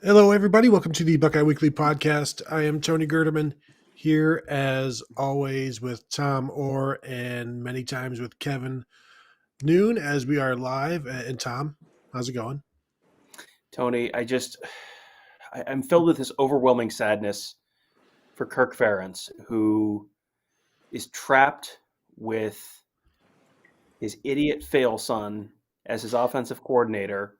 Hello, everybody. Welcome to the Buckeye Weekly podcast. I am Tony Gerdeman, here as always with Tom Orr and many times with Kevin Noon as we are live. And Tom, how's it going? Tony, I'm filled with this overwhelming sadness for Kirk Ferentz, who is trapped with his idiot fail son as his offensive coordinator.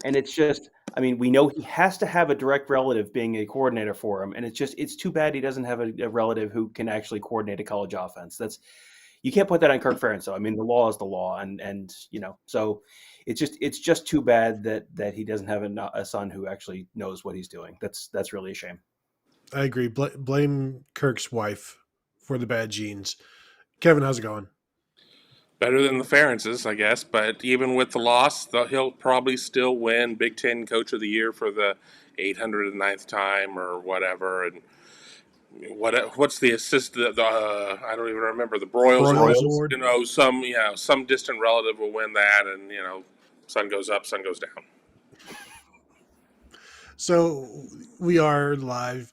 And it's just, I mean, we know he has to have a direct relative being a coordinator for him. And it's too bad he doesn't have a relative who can actually coordinate a college offense. You can't put that on Kirk Ferentz, though. I mean, the law is the law, and so it's just too bad that he doesn't have a son who actually knows what he's doing. That's really a shame. I agree. Blame Kirk's wife for the bad genes. Kevin, how's it going? Better than the Ferentzes, I guess. But even with the loss, he'll probably still win Big Ten Coach of the Year for the 809th time or whatever. And what's the assist? I don't even remember the Broyles Award. Some distant relative will win that, and sun goes up, sun goes down. So we are live,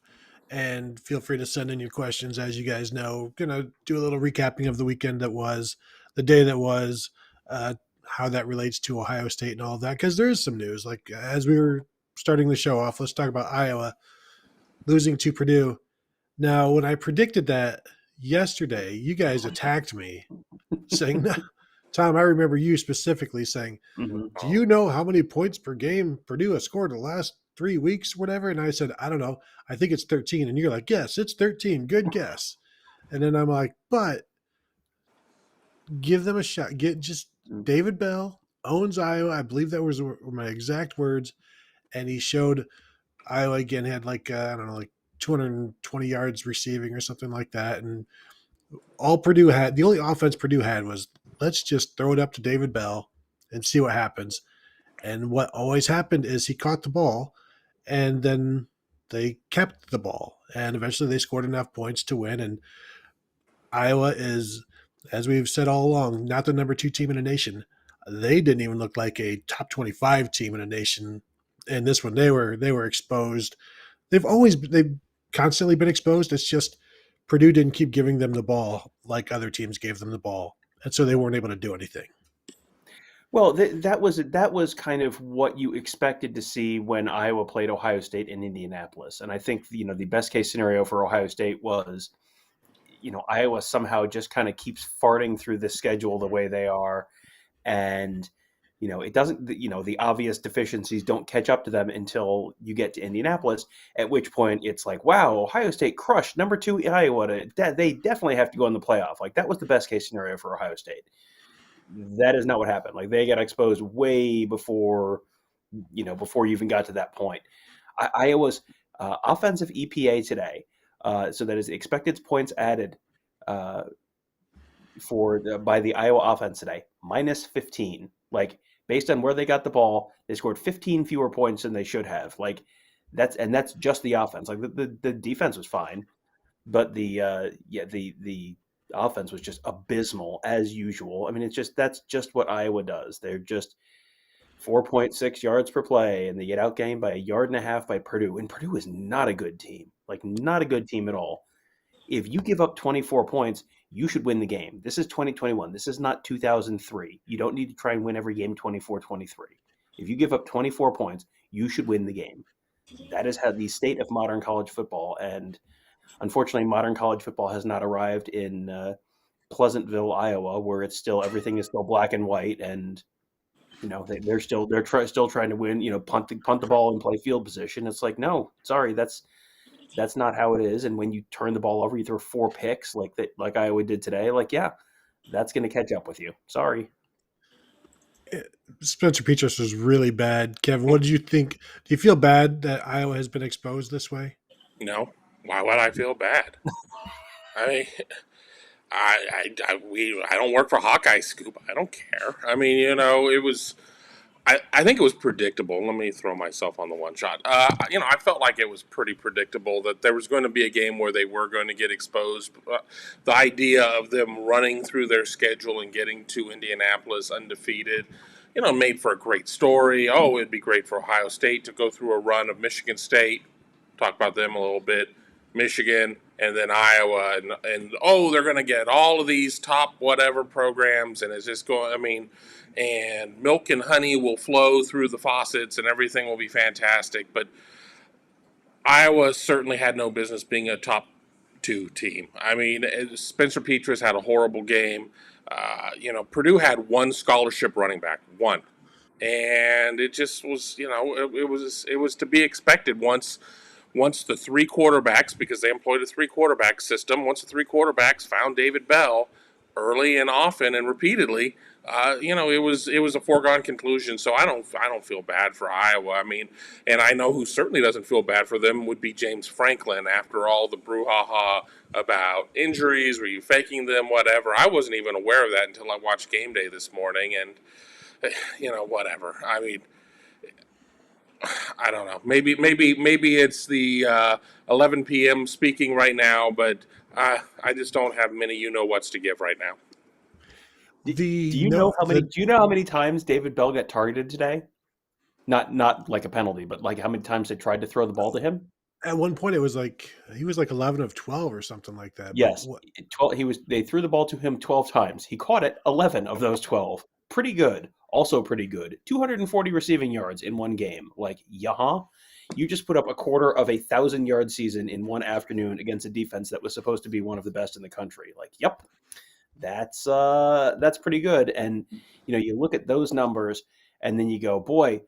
and feel free to send in your questions. As you guys know, gonna do a little recapping of the weekend that was, the day that was, how that relates to Ohio State and all of that, because there is some news. Like as we were starting the show off, let's talk about Iowa losing to Purdue. Now, when I predicted that yesterday, you guys attacked me, saying, no. Tom, I remember you specifically saying, do you know how many points per game Purdue has scored the last 3 weeks, whatever? And I said, I don't know. I think it's 13. And you're like, yes, it's 13. Good guess. And then I'm like, but give them a shot. Get just David Bell owns Iowa. I believe that was my exact words. And he showed Iowa again, had like 220 yards receiving or something like that. And all Purdue had, the only offense Purdue had was, let's just throw it up to David Bell and see what happens. And what always happened is he caught the ball, and then they kept the ball. And eventually they scored enough points to win. And Iowa is, as we've said all along, not the number 2 team in the nation. They didn't even look like a top 25 team in the nation. And this one, they were exposed. They've constantly been exposed. It's just Purdue didn't keep giving them the ball like other teams gave them the ball, and so they weren't able to do anything. Well, that was kind of what you expected to see when Iowa played Ohio State in Indianapolis, and I think the best case scenario for Ohio State was, Iowa somehow just kind of keeps farting through the schedule the way they are, and it doesn't, the obvious deficiencies don't catch up to them until you get to Indianapolis, at which point it's like, wow, Ohio State crushed number 2 Iowa. They definitely have to go in the playoff. Like, that was the best case scenario for Ohio State. That is not what happened. Like, they got exposed way before you even got to that point. Iowa's offensive EPA today, so that is expected points added by the Iowa offense today, minus 15. Like, based on where they got the ball, they scored 15 fewer points than they should have. Like, that's just the offense. Like, the defense was fine, but the offense was just abysmal as usual. I mean, that's just what Iowa does. They're just 4.6 yards per play, and they get outgained by 1.5 yards by Purdue. And Purdue is not a good team. Like, not a good team at all. If you give up 24 points, you should win the game. This is 2021. This is not 2003. You don't need to try and win every game 24-23. If you give up 24 points, you should win the game. That is how the state of modern college football, and unfortunately, modern college football has not arrived in Pleasantville, Iowa, where everything is still black and white, and they're still trying to win. Punt the ball and play field position. It's like, no, sorry, that's not how it is. And when you turn the ball over, you throw 4 picks like Iowa did today. Like, yeah, that's going to catch up with you. Sorry. Spencer Petras was really bad. Kevin, what did you think? Do you feel bad that Iowa has been exposed this way? No, why would I feel bad? I mean, I don't work for Hawkeye Scoop. I don't care. I mean, it was. I think it was predictable. Let me throw myself on the one shot. I felt like it was pretty predictable that there was going to be a game where they were going to get exposed. The idea of them running through their schedule and getting to Indianapolis undefeated, made for a great story. Oh, it'd be great for Ohio State to go through a run of Michigan State. Talk about them a little bit. Michigan, and then Iowa, and they're going to get all of these top whatever programs, and it's just going. I mean, and milk and honey will flow through the faucets, and everything will be fantastic. But Iowa certainly had no business being a top two team. I mean, Spencer Petras had a horrible game. Purdue had one scholarship running back, one, and it just was, it was to be expected once the three quarterbacks, because they employed a three quarterback system, once the three quarterbacks found David Bell early and often and repeatedly, it was a foregone conclusion. So I don't feel bad for Iowa. I mean, and I know who certainly doesn't feel bad for them would be James Franklin after all the brouhaha about injuries. Were you faking them? Whatever. I wasn't even aware of that until I watched Game Day this morning, and whatever. I mean, I don't know. Maybe it's the 11 p.m. speaking right now, but I just don't have many whats to give right now. Do you know how many times David Bell got targeted today? Not like a penalty, but like how many times they tried to throw the ball to him? At one point, it was like he was like 11 of 12 or something like that. Yes, 12. They threw the ball to him 12 times. He caught it 11 of those 12. Pretty good. Also pretty good. 240 receiving yards in one game. Like, you just put up a quarter of 1,000-yard season in one afternoon against a defense that was supposed to be one of the best in the country. Like, yep, that's pretty good. And you look at those numbers, and then you go, boy,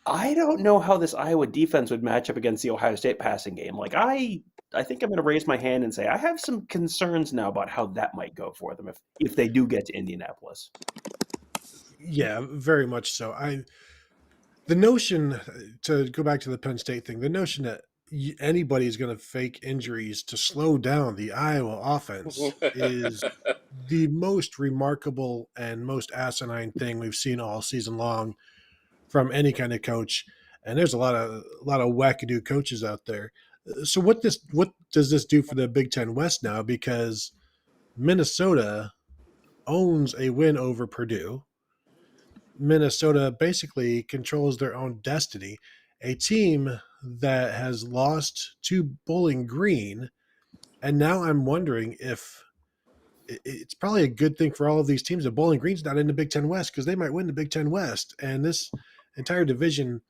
I don't know how this Iowa defense would match up against the Ohio State passing game. Like, I think I'm going to raise my hand and say I have some concerns now about how that might go for them if they do get to Indianapolis. Yeah, very much so. The notion, to go back to the Penn State thing, the notion that anybody is going to fake injuries to slow down the Iowa offense is the most remarkable and most asinine thing we've seen all season long from any kind of coach. And there's a lot of wackadoo coaches out there. So what does this do for the Big Ten West now? Because Minnesota owns a win over Purdue. Minnesota basically controls their own destiny. A team that has lost to Bowling Green, and now I'm wondering if it's probably a good thing for all of these teams that Bowling Green's not in the Big Ten West, because they might win the Big Ten West, and this entire division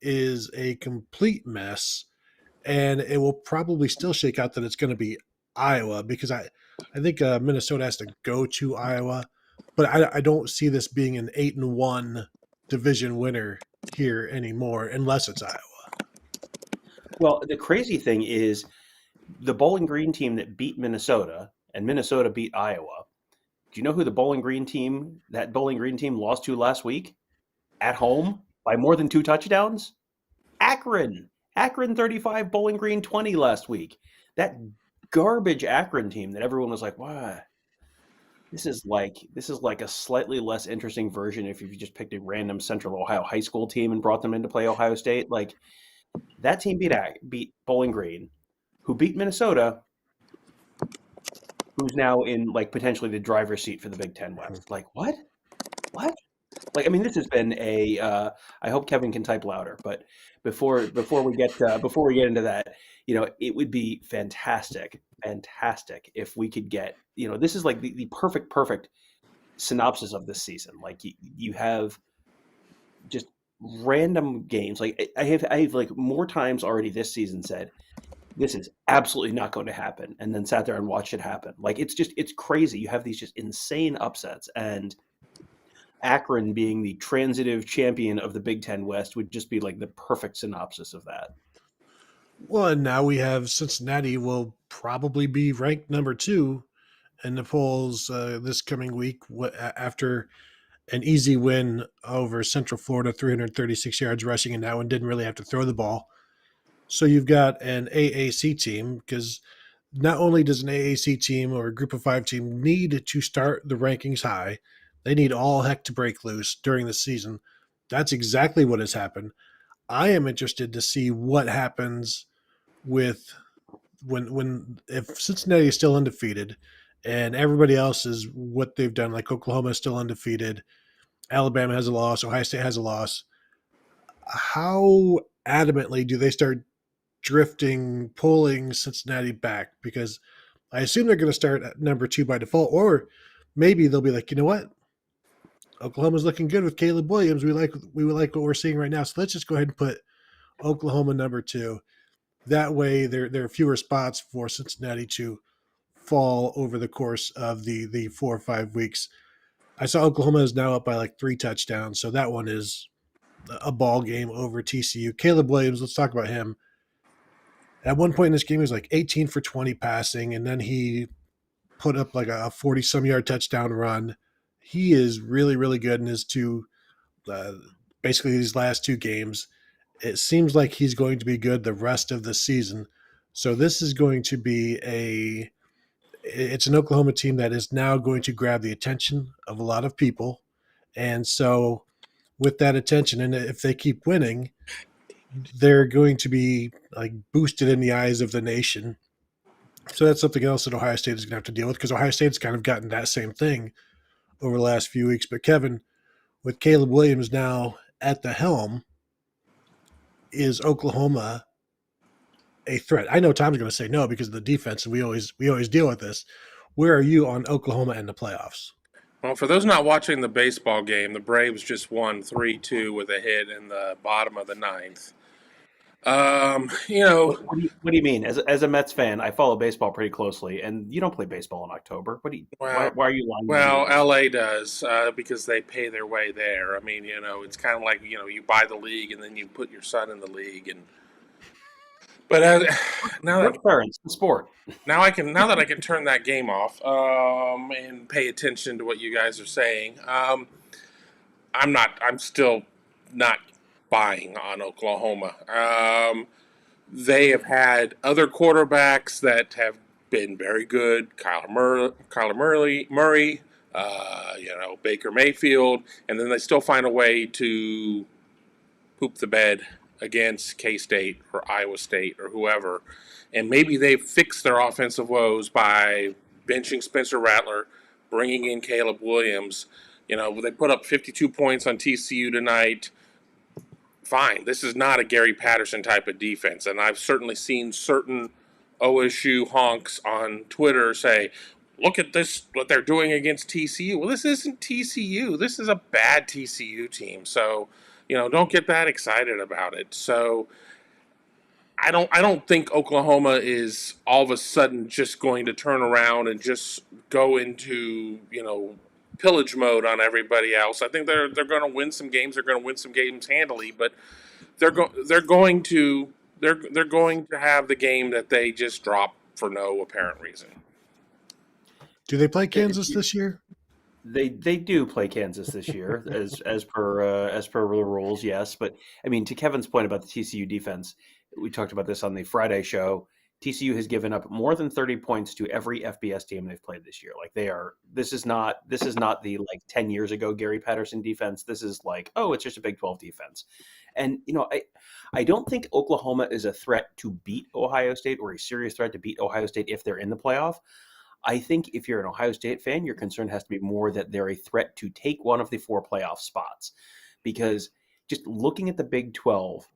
is a complete mess, and it will probably still shake out that it's going to be Iowa, because I think Minnesota has to go to Iowa. But I don't see this being an 8-1 division winner here anymore, unless it's Iowa. Well, the crazy thing is the Bowling Green team that beat Minnesota and Minnesota beat Iowa. Do you know who that Bowling Green team lost to last week? At home by more than 2 touchdowns? Akron. Akron 35, Bowling Green 20 last week. That garbage Akron team that everyone was like, "Wow. This is like a slightly less interesting version if you just picked a random Central Ohio high school team and brought them in to play Ohio State." Like, that team beat Bowling Green, who beat Minnesota, who's now in like potentially the driver's seat for the Big Ten West. Like, what? Like, I mean, this has been I hope Kevin can type louder, but before we get into that, it would be fantastic if we could get, this is like the perfect synopsis of this season. Like, you have just random games. Like, I have like more times already this season said, this is absolutely not going to happen, and then sat there and watched it happen. Like, it's crazy. You have these just insane upsets, and Akron being the transitive champion of the Big Ten West would just be like the perfect synopsis of that. Well, and now we have Cincinnati will probably be ranked number 2 in the polls this coming week after an easy win over Central Florida, 336 yards rushing, and that one didn't really have to throw the ball. So you've got an AAC team, because not only does an AAC team or a group of 5 team need to start the rankings high, they need all heck to break loose during the season. That's exactly what has happened. I am interested to see what happens with if Cincinnati is still undefeated and everybody else is what they've done, like Oklahoma is still undefeated, Alabama has a loss, Ohio State has a loss. How adamantly do they start pulling Cincinnati back? Because I assume they're going to start at number 2 by default, or maybe they'll be like, you know what? Oklahoma's looking good with Caleb Williams. We would like what we're seeing right now. So let's just go ahead and put Oklahoma number 2. That way there are fewer spots for Cincinnati to fall over the course of the 4 or 5 weeks. I saw Oklahoma is now up by like 3 touchdowns. So that one is a ball game over TCU. Caleb Williams, let's talk about him. At one point in this game, he was like 18 for 20 passing, and then he put up like a 40-some yard touchdown run. He is really, really good in his basically these last 2 games. It seems like he's going to be good the rest of the season. So this is going to be it's an Oklahoma team that is now going to grab the attention of a lot of people. And so with that attention, and if they keep winning, they're going to be like boosted in the eyes of the nation. So that's something else that Ohio State is going to have to deal with, because Ohio State's kind of gotten that same thing over the last few weeks. But Kevin, with Caleb Williams now at the helm, is Oklahoma a threat? I know Tom's going to say no because of the defense, and we always deal with this. Where are you on Oklahoma and the playoffs? Well, for those not watching the baseball game, the Braves just won 3-2 with a hit in the bottom of the 9th. What do you mean? As a Mets fan, I follow baseball pretty closely, and you don't play baseball in October. Why are you lying? Well, LA does because they pay their way there. I mean, it's kind of like you buy the league and then you put your son in the league, but now that parents, the sport. now that I can turn that game off and pay attention to what you guys are saying. I'm still not buying on Oklahoma. They have had other quarterbacks that have been very good. Kyler Murray, Baker Mayfield, and then they still find a way to poop the bed against K-State or Iowa State or whoever. And maybe they fix their offensive woes by benching Spencer Rattler, bringing in Caleb Williams. They put up 52 points on TCU tonight. Fine. This is not a Gary Patterson type of defense. And I've certainly seen certain OSU honks on Twitter say, look at this, what they're doing against TCU. Well, this isn't TCU. This is a bad TCU team. So, don't get that excited about it. So I don't think Oklahoma is all of a sudden just going to turn around and just go into, pillage mode on everybody else. I think they're going to win some games. They're going to win some games handily, but they're going to have the game that they just drop for no apparent reason. Do they play Kansas this year? They do play Kansas this year, as per the rules, yes. But I mean, to Kevin's point about the TCU defense, we talked about this on the Friday show. TCU has given up more than 30 points to every FBS team they've played this year. Like this is not the 10 years ago Gary Patterson defense. This is like, oh, it's just a Big 12 defense. And I don't think Oklahoma is a threat to beat Ohio State, or a serious threat to beat Ohio State if they're in the playoff. I think if you're an Ohio State fan, your concern has to be more that they're a threat to take one of the 4 playoff spots. Because just looking at the Big 12,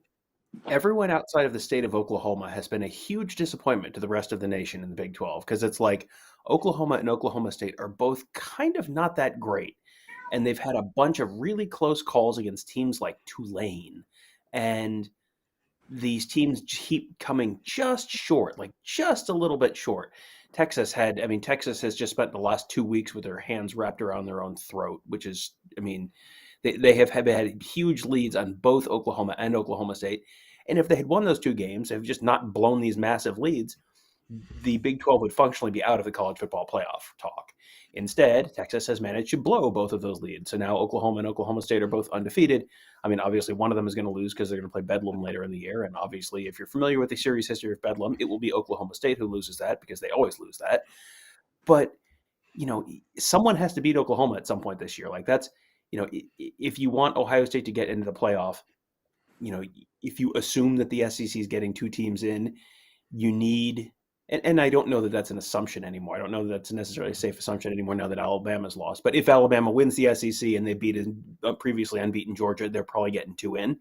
everyone outside of the state of Oklahoma has been a huge disappointment to the rest of the nation in the Big 12, because it's like Oklahoma and Oklahoma State are both kind of not that great. And they've had a bunch of really close calls against teams like Tulane. And these teams keep coming just short, like just a little bit short. Texas has just spent the last 2 weeks with their hands wrapped around their own throat, which is, they have had huge leads on both Oklahoma and Oklahoma State. And if they had won those 2 games, they've just not blown these massive leads, the Big 12 would functionally be out of the college football playoff talk. Instead, Texas has managed to blow both of those leads. So now Oklahoma and Oklahoma State are both undefeated. Obviously, one of them is going to lose because they're going to play Bedlam later in the year. And obviously, if you're familiar with the series history of Bedlam, it will be Oklahoma State who loses that, because they always lose that. But, someone has to beat Oklahoma at some point this year. Like that's, if you want Ohio State to get into the playoff, if you assume that the SEC is getting 2 teams in, you need and I don't know that that's an assumption anymore. I don't know that that's necessarily a safe assumption anymore now that Alabama's lost. But if Alabama wins the SEC and they beat a previously unbeaten Georgia, they're probably getting 2 in.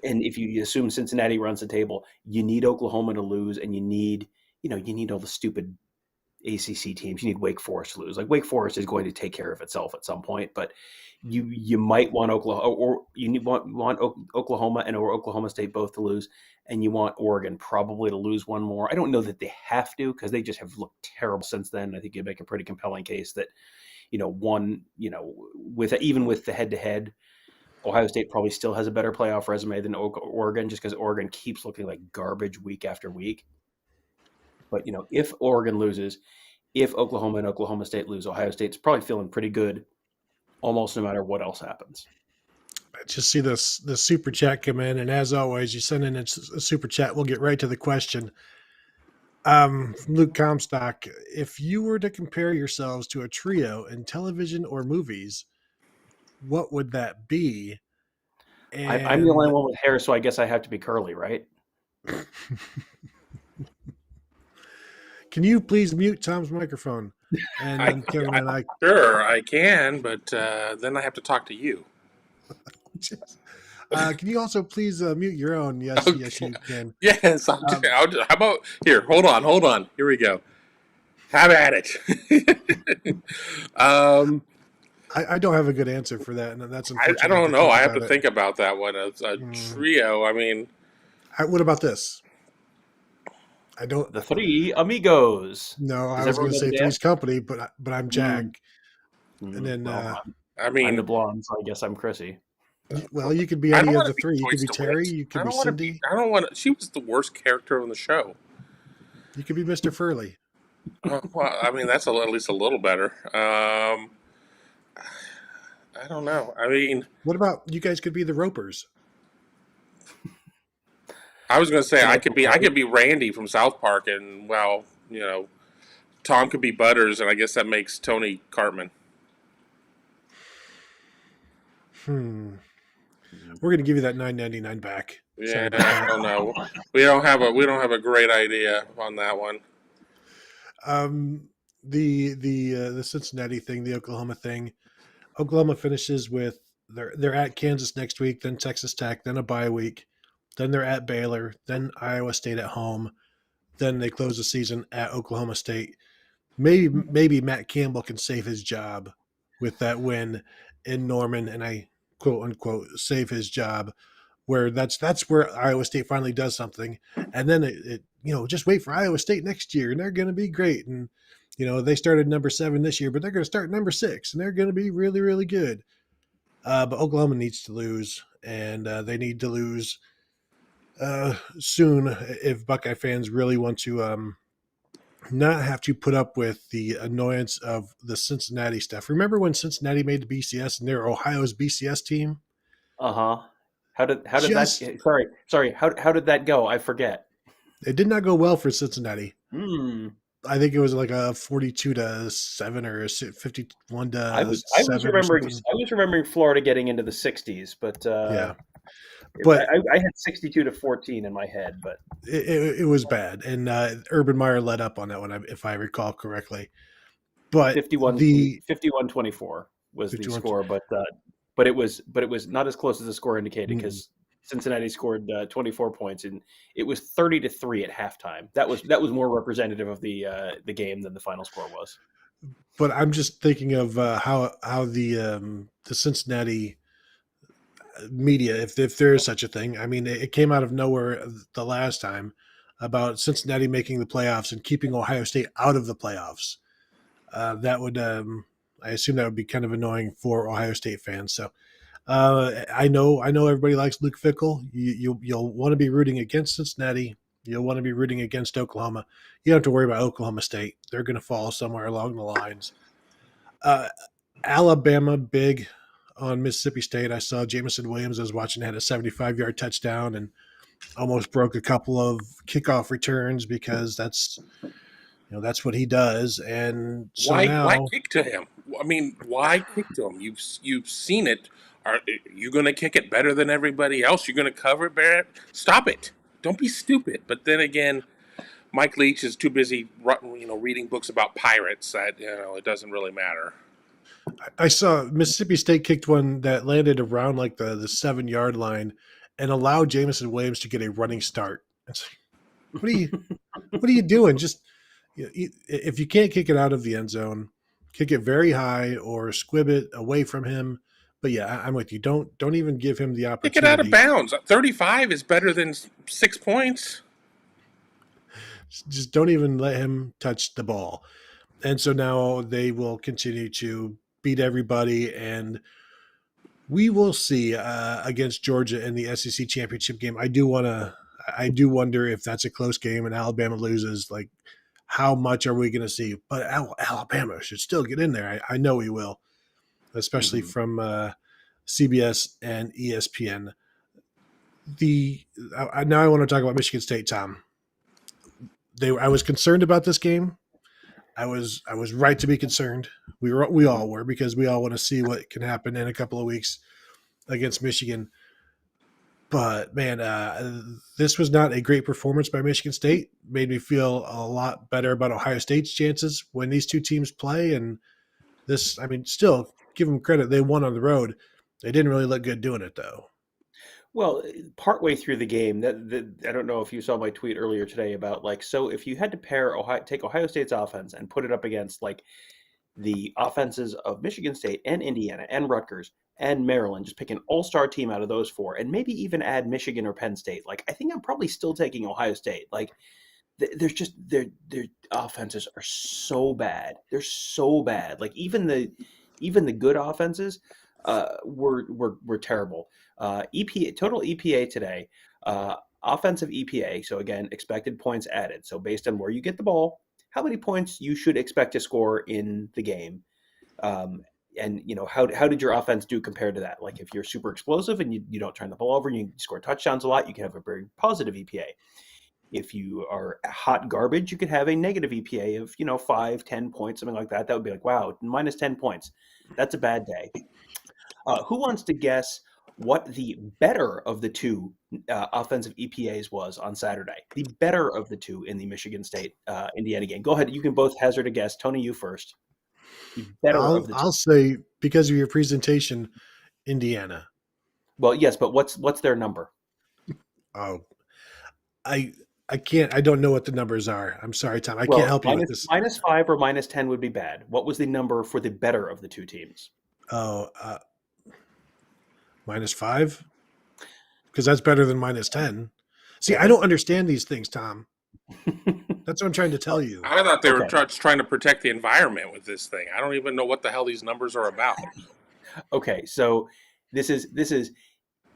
And if you assume Cincinnati runs the table, you need Oklahoma to lose, and you need all the stupid ACC teams. You need Wake Forest to lose. Like, Wake Forest is going to take care of itself at some point, but you might want Oklahoma, or you want Oklahoma and or Oklahoma State both to lose, and you want Oregon probably to lose one more. I don't know that they have to, because they just have looked terrible since then. I think you make a pretty compelling case that even with the head-to-head, Ohio State probably still has a better playoff resume than Oregon, just because Oregon keeps looking like garbage week after week. But, if Oregon loses, if Oklahoma and Oklahoma State lose, Ohio State's probably feeling pretty good almost no matter what else happens. I just see the super chat come in, and as always, you send in a super chat, we'll get right to the question. Luke Comstock, if you were to compare yourselves to a trio in television or movies, what would that be? And I'm the only one with hair, so I guess I have to be curly, right? Can you please mute Tom's microphone? And then Kevin and I. Sure, I can, but then I have to talk to you. Can you also please mute your own? Yes, Okay. yes, you can. Yes, how about here? Hold on. Here we go. Have at it. I don't have a good answer for that, and that's I don't know. I have to think about that one. As a trio, I mean, what about this? I don't. The Three Amigos. No, I was going to say Three's Company, but I'm Jack, and then I'm the blonde, so I guess I'm Chrissy. Well, you could be any of the three. You could be Terry. You could be Cindy. I don't want to. She was the worst character on the show. You could be Mr. Furley. Well, I mean, that's at least a little better. I don't know. I mean, what about you guys? Could be the Ropers. I was going to say I could be Randy from South Park, and Tom could be Butters, and I guess that makes Tony Cartman. We're going to give you that $9.99 back. Yeah, I don't know. We don't have a great idea on that one. The Cincinnati thing, the Oklahoma thing. Oklahoma finishes with they're at Kansas next week, then Texas Tech, then a bye week, then they're at Baylor, then Iowa State at home, then they close the season at Oklahoma State. Maybe Matt Campbell can save his job with that win in Norman, and I quote unquote save his job, where that's where Iowa State finally does something, and then it just wait for Iowa State next year, and they're going to be great. And they started number 7 this year, but they're going to start number 6, and they're going to be really, really good. But Oklahoma needs to lose, and they need to lose soon if Buckeye fans really want to not have to put up with the annoyance of the Cincinnati stuff. Remember when Cincinnati made the BCS and they were Ohio's BCS team? How did that? Sorry. How did that go? I forget. It did not go well for Cincinnati. I think it was like a 42-7 or a 51-7. I was remembering Florida getting into the 60s, but yeah. But I had 62-14 in my head, but it was bad, and Urban Meyer led up on that one, if I recall correctly. But 51-24 was the score, but it was not as close as the score indicated, because Cincinnati scored 24 points, and it was 30-3 at halftime. That was more representative of the game than the final score was. But I'm just thinking of how the Cincinnati media, if there is such a thing. I mean, it came out of nowhere the last time about Cincinnati making the playoffs and keeping Ohio State out of the playoffs. That would, I assume, that would be kind of annoying for Ohio State fans. So I know everybody likes Luke Fickell. You'll want to be rooting against Cincinnati. You'll want to be rooting against Oklahoma. You don't have to worry about Oklahoma State. They're going to fall somewhere along the lines. Alabama big on Mississippi State. I saw Jamison Williams, I was watching, had a 75-yard touchdown and almost broke a couple of kickoff returns, because that's what he does. And so why kick to him? I mean, why kick to him? You've seen it. Are you going to kick it better than everybody else? You're going to cover it better? Stop it. Don't be stupid. But then again, Mike Leach is too busy, reading books about pirates that it doesn't really matter. I saw Mississippi State kicked one that landed around like the 7-yard line and allowed Jamison Williams to get a running start. It's like, what are you doing? Just if you can't kick it out of the end zone, kick it very high or squib it away from him. But yeah, I'm with you. Don't even give him the opportunity. Kick it out of bounds. 35 is better than 6 points. Just don't even let him touch the ball. And so now they will continue to beat everybody, and we will see against Georgia in the SEC championship game. I do wonder if that's a close game and Alabama loses. Like, how much are we going to see? But Alabama should still get in there. I know we will, especially from CBS and ESPN. Now I want to talk about Michigan State, Tom. I was concerned about this game. I was right to be concerned. We all were, because we all want to see what can happen in a couple of weeks against Michigan. But man, this was not a great performance by Michigan State. Made me feel a lot better about Ohio State's chances when these two teams play. And this, I mean, still give them credit. They won on the road. They didn't really look good doing it, though. Well, partway through the game, I don't know if you saw my tweet earlier today about so if you had to take Ohio State's offense and put it up against the offenses of Michigan State and Indiana and Rutgers and Maryland, just pick an all-star team out of those four, and maybe even add Michigan or Penn State. I think I'm probably still taking Ohio State. There's just their offenses are so bad. They're so bad. Even the good offenses were terrible. Total EPA today, offensive EPA. So again, expected points added. So based on where you get the ball, how many points you should expect to score in the game. And how did your offense do compared to that? If you're super explosive and you don't turn the ball over and you score touchdowns a lot, you can have a very positive EPA. If you are hot garbage, you could have a negative EPA of 5, 10 points, something like that. That would be wow, minus 10 points. That's a bad day. Who wants to guess what the better of the two offensive EPAs was on Saturday? The better of the two in the Michigan State Indiana game. Go ahead. You can both hazard a guess. Tony, you first. The better of the two. I'll say, because of your presentation, Indiana. Well, yes, but what's their number? Oh, I can't. I don't know what the numbers are. I'm sorry, Tom. I can't help you with this. Minus 5 or minus 10 would be bad. What was the number for the better of the two teams? Oh, minus 5? Because that's better than minus 10. See, I don't understand these things, Tom. That's what I'm trying to tell you. I thought they were trying to protect the environment with this thing. I don't even know what the hell these numbers are about. Okay, so this is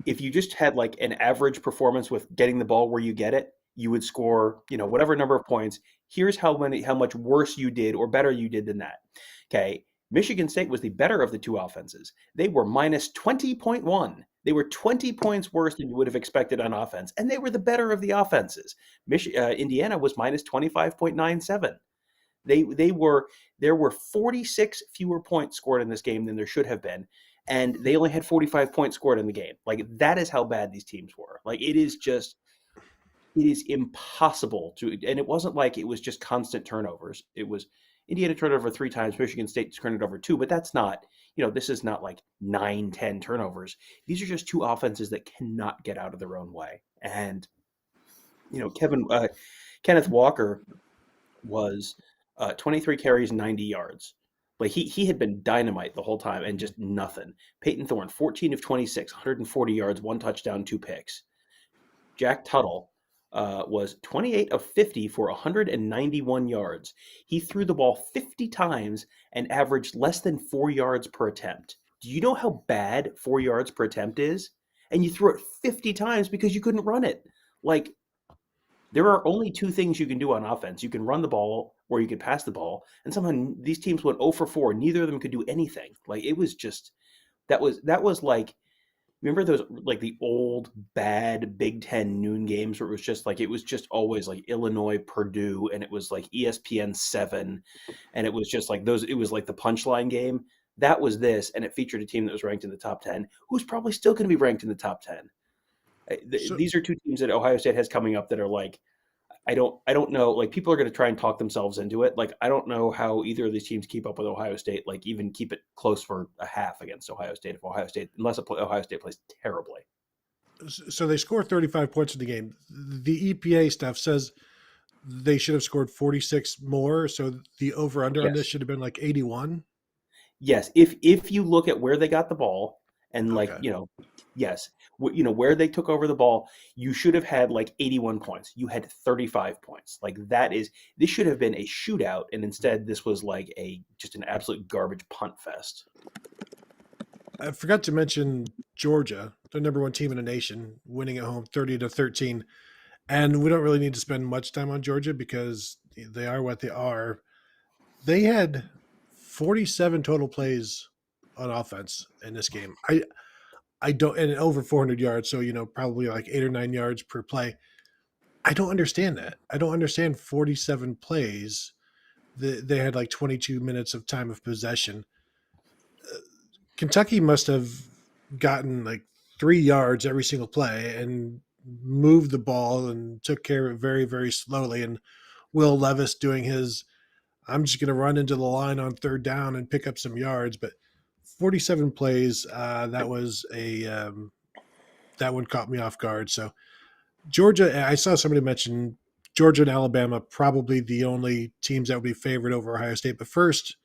if you just had an average performance with getting the ball where you get it, you would score, whatever number of points. Here's how much worse you did or better you did than that. Okay. Michigan State was the better of the two offenses. They were minus 20.1. They were 20 points worse than you would have expected on offense, and they were the better of the offenses. Indiana was minus 25.97. There were 46 fewer points scored in this game than there should have been, and they only had 45 points scored in the game. That is how bad these teams were. It is impossible to, and it wasn't it was just constant turnovers. It was Indiana turned over 3 times, Michigan State turned it over 2, but that's not, this is not 9, 10 turnovers. These are just two offenses that cannot get out of their own way. And, Kenneth Walker was 23 carries, 90 yards. He had been dynamite the whole time and just nothing. Peyton Thorne, 14 of 26, 140 yards, 1 touchdown, 2 picks. Jack Tuttle was 28 of 50 for 191 yards. He threw the ball 50 times and averaged less than 4 yards per attempt. Do you know how bad 4 yards per attempt is? And you threw it 50 times because you couldn't run it. There are only 2 things you can do on offense. You can run the ball or you can pass the ball. And somehow these teams went 0 for 4. Neither of them could do anything. It was just, that was remember those the old bad Big Ten noon games where it was just always Illinois, Purdue, and it was ESPN 7, and it was just those. It was the punchline game. That was this, and it featured a team that was ranked in the top 10, who's probably still going to be ranked in the top 10. These are 2 teams that Ohio State has coming up that are I don't know. Like, people are going to try and talk themselves into it. Like, I don't know how either of these teams keep up with Ohio State. Like, even keep it close for a half against Ohio State. If Ohio State, unless Ohio State plays terribly. So they score 35 points in the game. The EPA stuff says they should have scored 46 more. So the over under on this Yes. should have been like 81. Yes, if you look at where they got the ball and Okay. yes, where they took over the ball, you should have had like 81 points. You had 35 points. Like, this should have been a shootout, and instead this was like just an absolute garbage punt fest. I forgot to mention Georgia, the number one team in the nation, winning at home 30-13. And we don't really need to spend much time on Georgia because they are what they are. They had 47 total plays on offense in this game. I don't, and over 400 yards, so probably like 8 or 9 yards per play. I don't understand that. I don't understand 47 plays. They had like 22 minutes of time of possession. Kentucky must have gotten like 3 yards every single play and moved the ball and took care of it very, very slowly. And Will Levis doing his, I'm just going to run into the line on third down and pick up some yards. But 47 plays, that was that one caught me off guard. So Georgia, I saw somebody mention Georgia and Alabama, probably the only teams that would be favored over Ohio State. But first,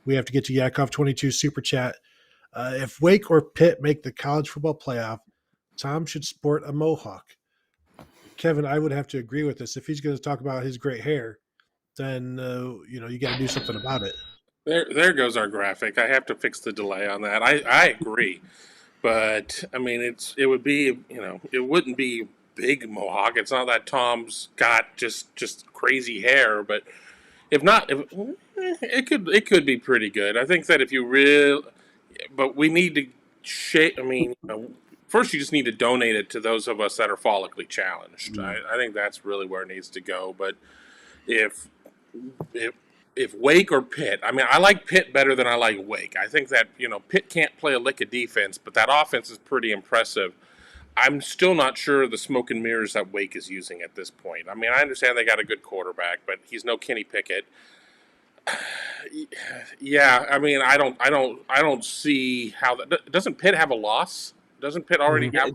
we have to get to Yakov 22 Super Chat. If Wake or Pitt make the college football playoff, Tom should sport a mohawk. Kevin, I would have to agree with this. If he's going to talk about his great hair, then you got to do something about it. There goes our graphic. I have to fix the delay on that. I agree, but I mean it would be it wouldn't be big mohawk. It's not that Tom's got just crazy hair, but it could be pretty good. I think that if you but we need to shape. I mean, first you just need to donate it to those of us that are follically challenged. I think that's really where it needs to go. But if if Wake or Pitt, I mean, I like Pitt better than I like Wake. I think that Pitt can't play a lick of defense, but that offense is pretty impressive. I'm still not sure of the smoke and mirrors that Wake is using at this point. I mean, I understand they got a good quarterback, but he's no Kenny Pickett. Yeah, I mean, I don't see how that doesn't Pitt have a loss? Doesn't Pitt already have?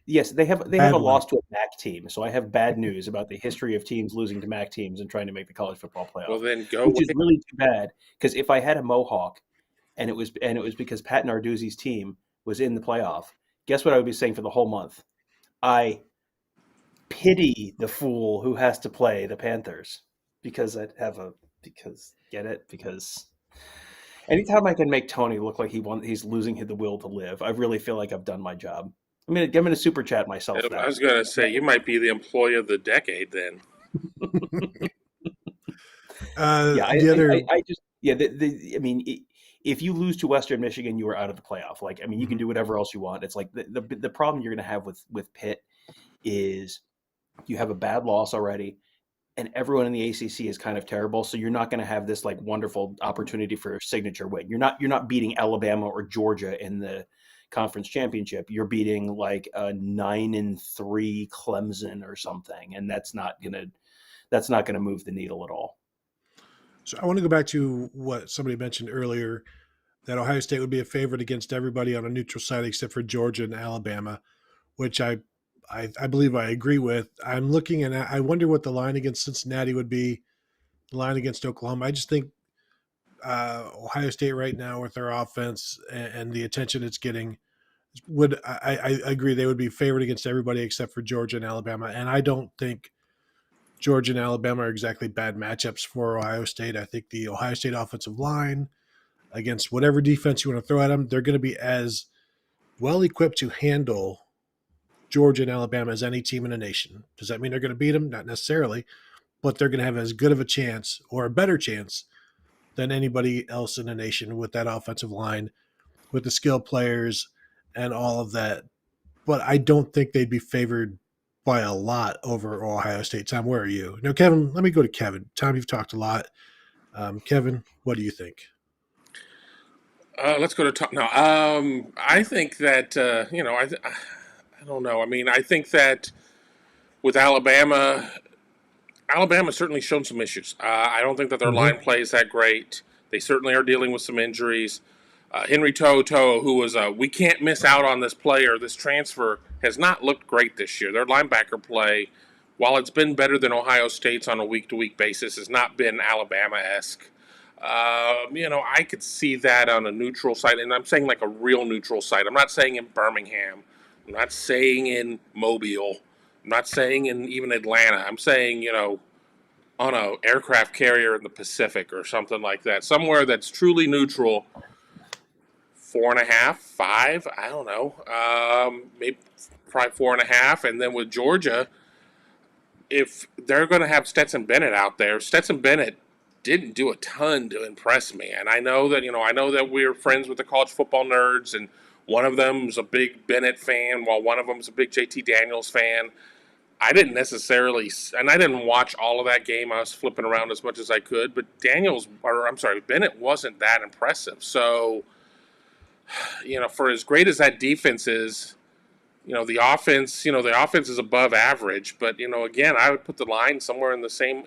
Yes, they have Bad a one. loss to a MAC team. So I have bad news about the history of teams losing to MAC teams and trying to make the college football playoff. Well, then go. Which is really too bad, because if I had a mohawk, and it was because Pat Narduzzi's team was in the playoff, guess what I would be saying for the whole month? I pity the fool who has to play the Panthers because get it? Because anytime I can make Tony look like he's losing the will to live, I really feel like I've done my job. I'm gonna super chat myself now. I was going to say you might be the employee of the decade then. I mean, if you lose to Western Michigan, you are out of the playoff. Like, I mean, you can do whatever else you want. It's like the problem you're going to have with Pitt is you have a bad loss already, and everyone in the ACC is kind of terrible. So you're not going to have this like wonderful opportunity for a signature win. You're not beating Alabama or Georgia in the conference championship. You're beating like a 9-3 Clemson or something, and that's not gonna move the needle at all. So I want to go back to what somebody mentioned earlier, that Ohio State would be a favorite against everybody on a neutral site except for Georgia and Alabama, which I believe I agree with. I'm looking and I wonder what the line against Cincinnati would be, the line against Oklahoma. I just think Ohio State right now with their offense and the attention it's getting I agree they would be favored against everybody except for Georgia and Alabama. And I don't think Georgia and Alabama are exactly bad matchups for Ohio State. I think the Ohio State offensive line against whatever defense you want to throw at them, they're going to be as well equipped to handle Georgia and Alabama as any team in the nation. Does that mean they're going to beat them? Not necessarily, but they're going to have as good of a chance or a better chance than anybody else in the nation with that offensive line, with the skilled players and all of that. But I don't think they'd be favored by a lot over Ohio State. Tom, where are you? Now, Kevin, let me go to Kevin. Tom, you've talked a lot. Kevin, what do you think? Let's go to Tom. No, I think that I don't know. I mean, I think that with Alabama, Alabama's certainly shown some issues. I don't think that their line play is that great. They certainly are dealing with some injuries. Henry To'oTo'o, who was we can't miss out on this player, this transfer, has not looked great this year. Their linebacker play, while it's been better than Ohio State's on a week-to-week basis, has not been Alabama-esque. I could see that on a neutral site, and I'm saying like a real neutral site. I'm not saying in Birmingham. I'm not saying in Mobile. I'm not saying in even Atlanta. I'm saying, on a aircraft carrier in the Pacific or something like that. Somewhere that's truly neutral. 4.5, 5, I don't know. Maybe probably 4.5. And then with Georgia, if they're going to have Stetson Bennett out there, Stetson Bennett didn't do a ton to impress me. And I know that we're friends with the college football nerds, and one of them's a big Bennett fan, while one of them's a big JT Daniels fan. I didn't necessarily, and I didn't watch all of that game. I was flipping around as much as I could, but Bennett wasn't that impressive. So, for as great as that defense is, the offense is above average. But again, I would put the line somewhere in the same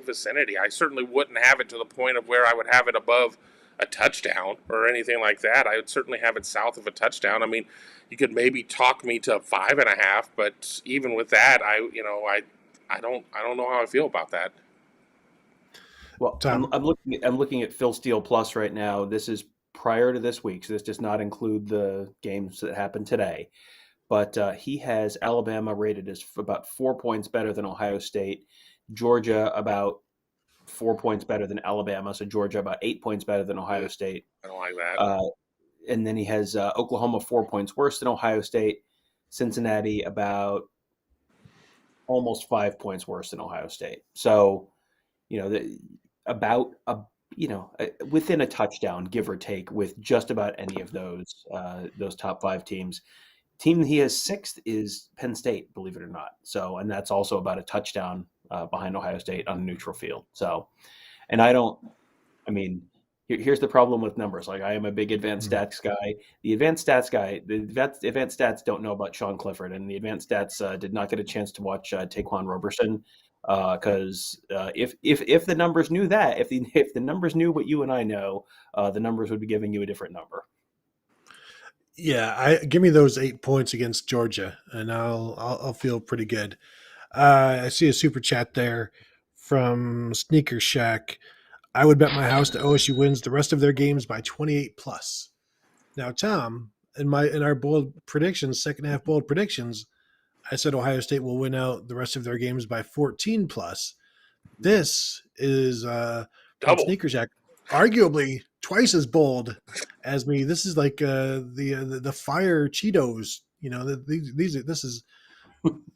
vicinity. I certainly wouldn't have it to the point of where I would have it above a touchdown or anything like that. I would certainly have it south of a touchdown. I mean, you could maybe talk me to 5.5, but even with that, I don't know how I feel about that. Well, I'm looking at Phil Steele Plus right now. This is prior to this week, so this does not include the games that happened today. But he has Alabama rated as about 4 points better than Ohio State, Georgia about 4 points better than Alabama, so Georgia about 8 points better than Ohio State. I don't like that. And then he has Oklahoma 4 points worse than Ohio State, Cincinnati about almost 5 points worse than Ohio State. So, within a touchdown, give or take, with just about any of those top 5 teams. Team he has 6th is Penn State, believe it or not. So, and that's also about a touchdown behind Ohio State on a neutral field. So, and here's the problem with numbers. Like, I am a big advanced stats guy. The advanced stats don't know about Sean Clifford, and the advanced stats did not get a chance to watch Taquan Roberson because if the numbers knew that, if the numbers knew what you and I know, the numbers would be giving you a different number. Yeah, give me those 8 points against Georgia, and I'll feel pretty good. I see a super chat there from Sneaker Shack. I would bet my house that OSU wins the rest of their games by 28 plus. Now, Tom, in our bold predictions, second half bold predictions, I said Ohio State will win out the rest of their games by 14 plus. This is from Sneaker Shack, arguably twice as bold as me. This is like the fire Cheetos.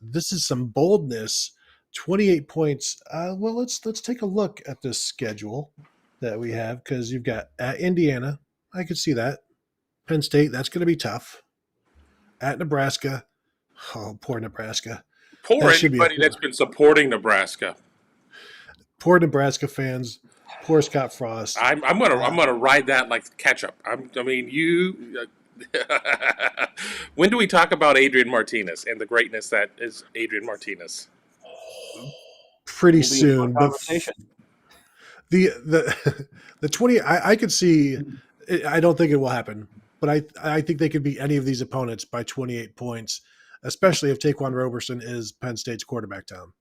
This is some boldness. 28 points. Well, let's take a look at this schedule that we have, because you've got at Indiana. I could see that. Penn State, that's going to be tough. At Nebraska. Oh, poor Nebraska. Poor anybody that's been supporting Nebraska. Poor Nebraska fans. Poor Scott Frost. I'm gonna ride that like ketchup. When do we talk about Adrian Martinez and the greatness that is Adrian Martinez? Pretty soon. The 20. I could see. I don't think it will happen, but I think they could beat any of these opponents by 28 points, especially if Taquan Roberson is Penn State's quarterback, Tom.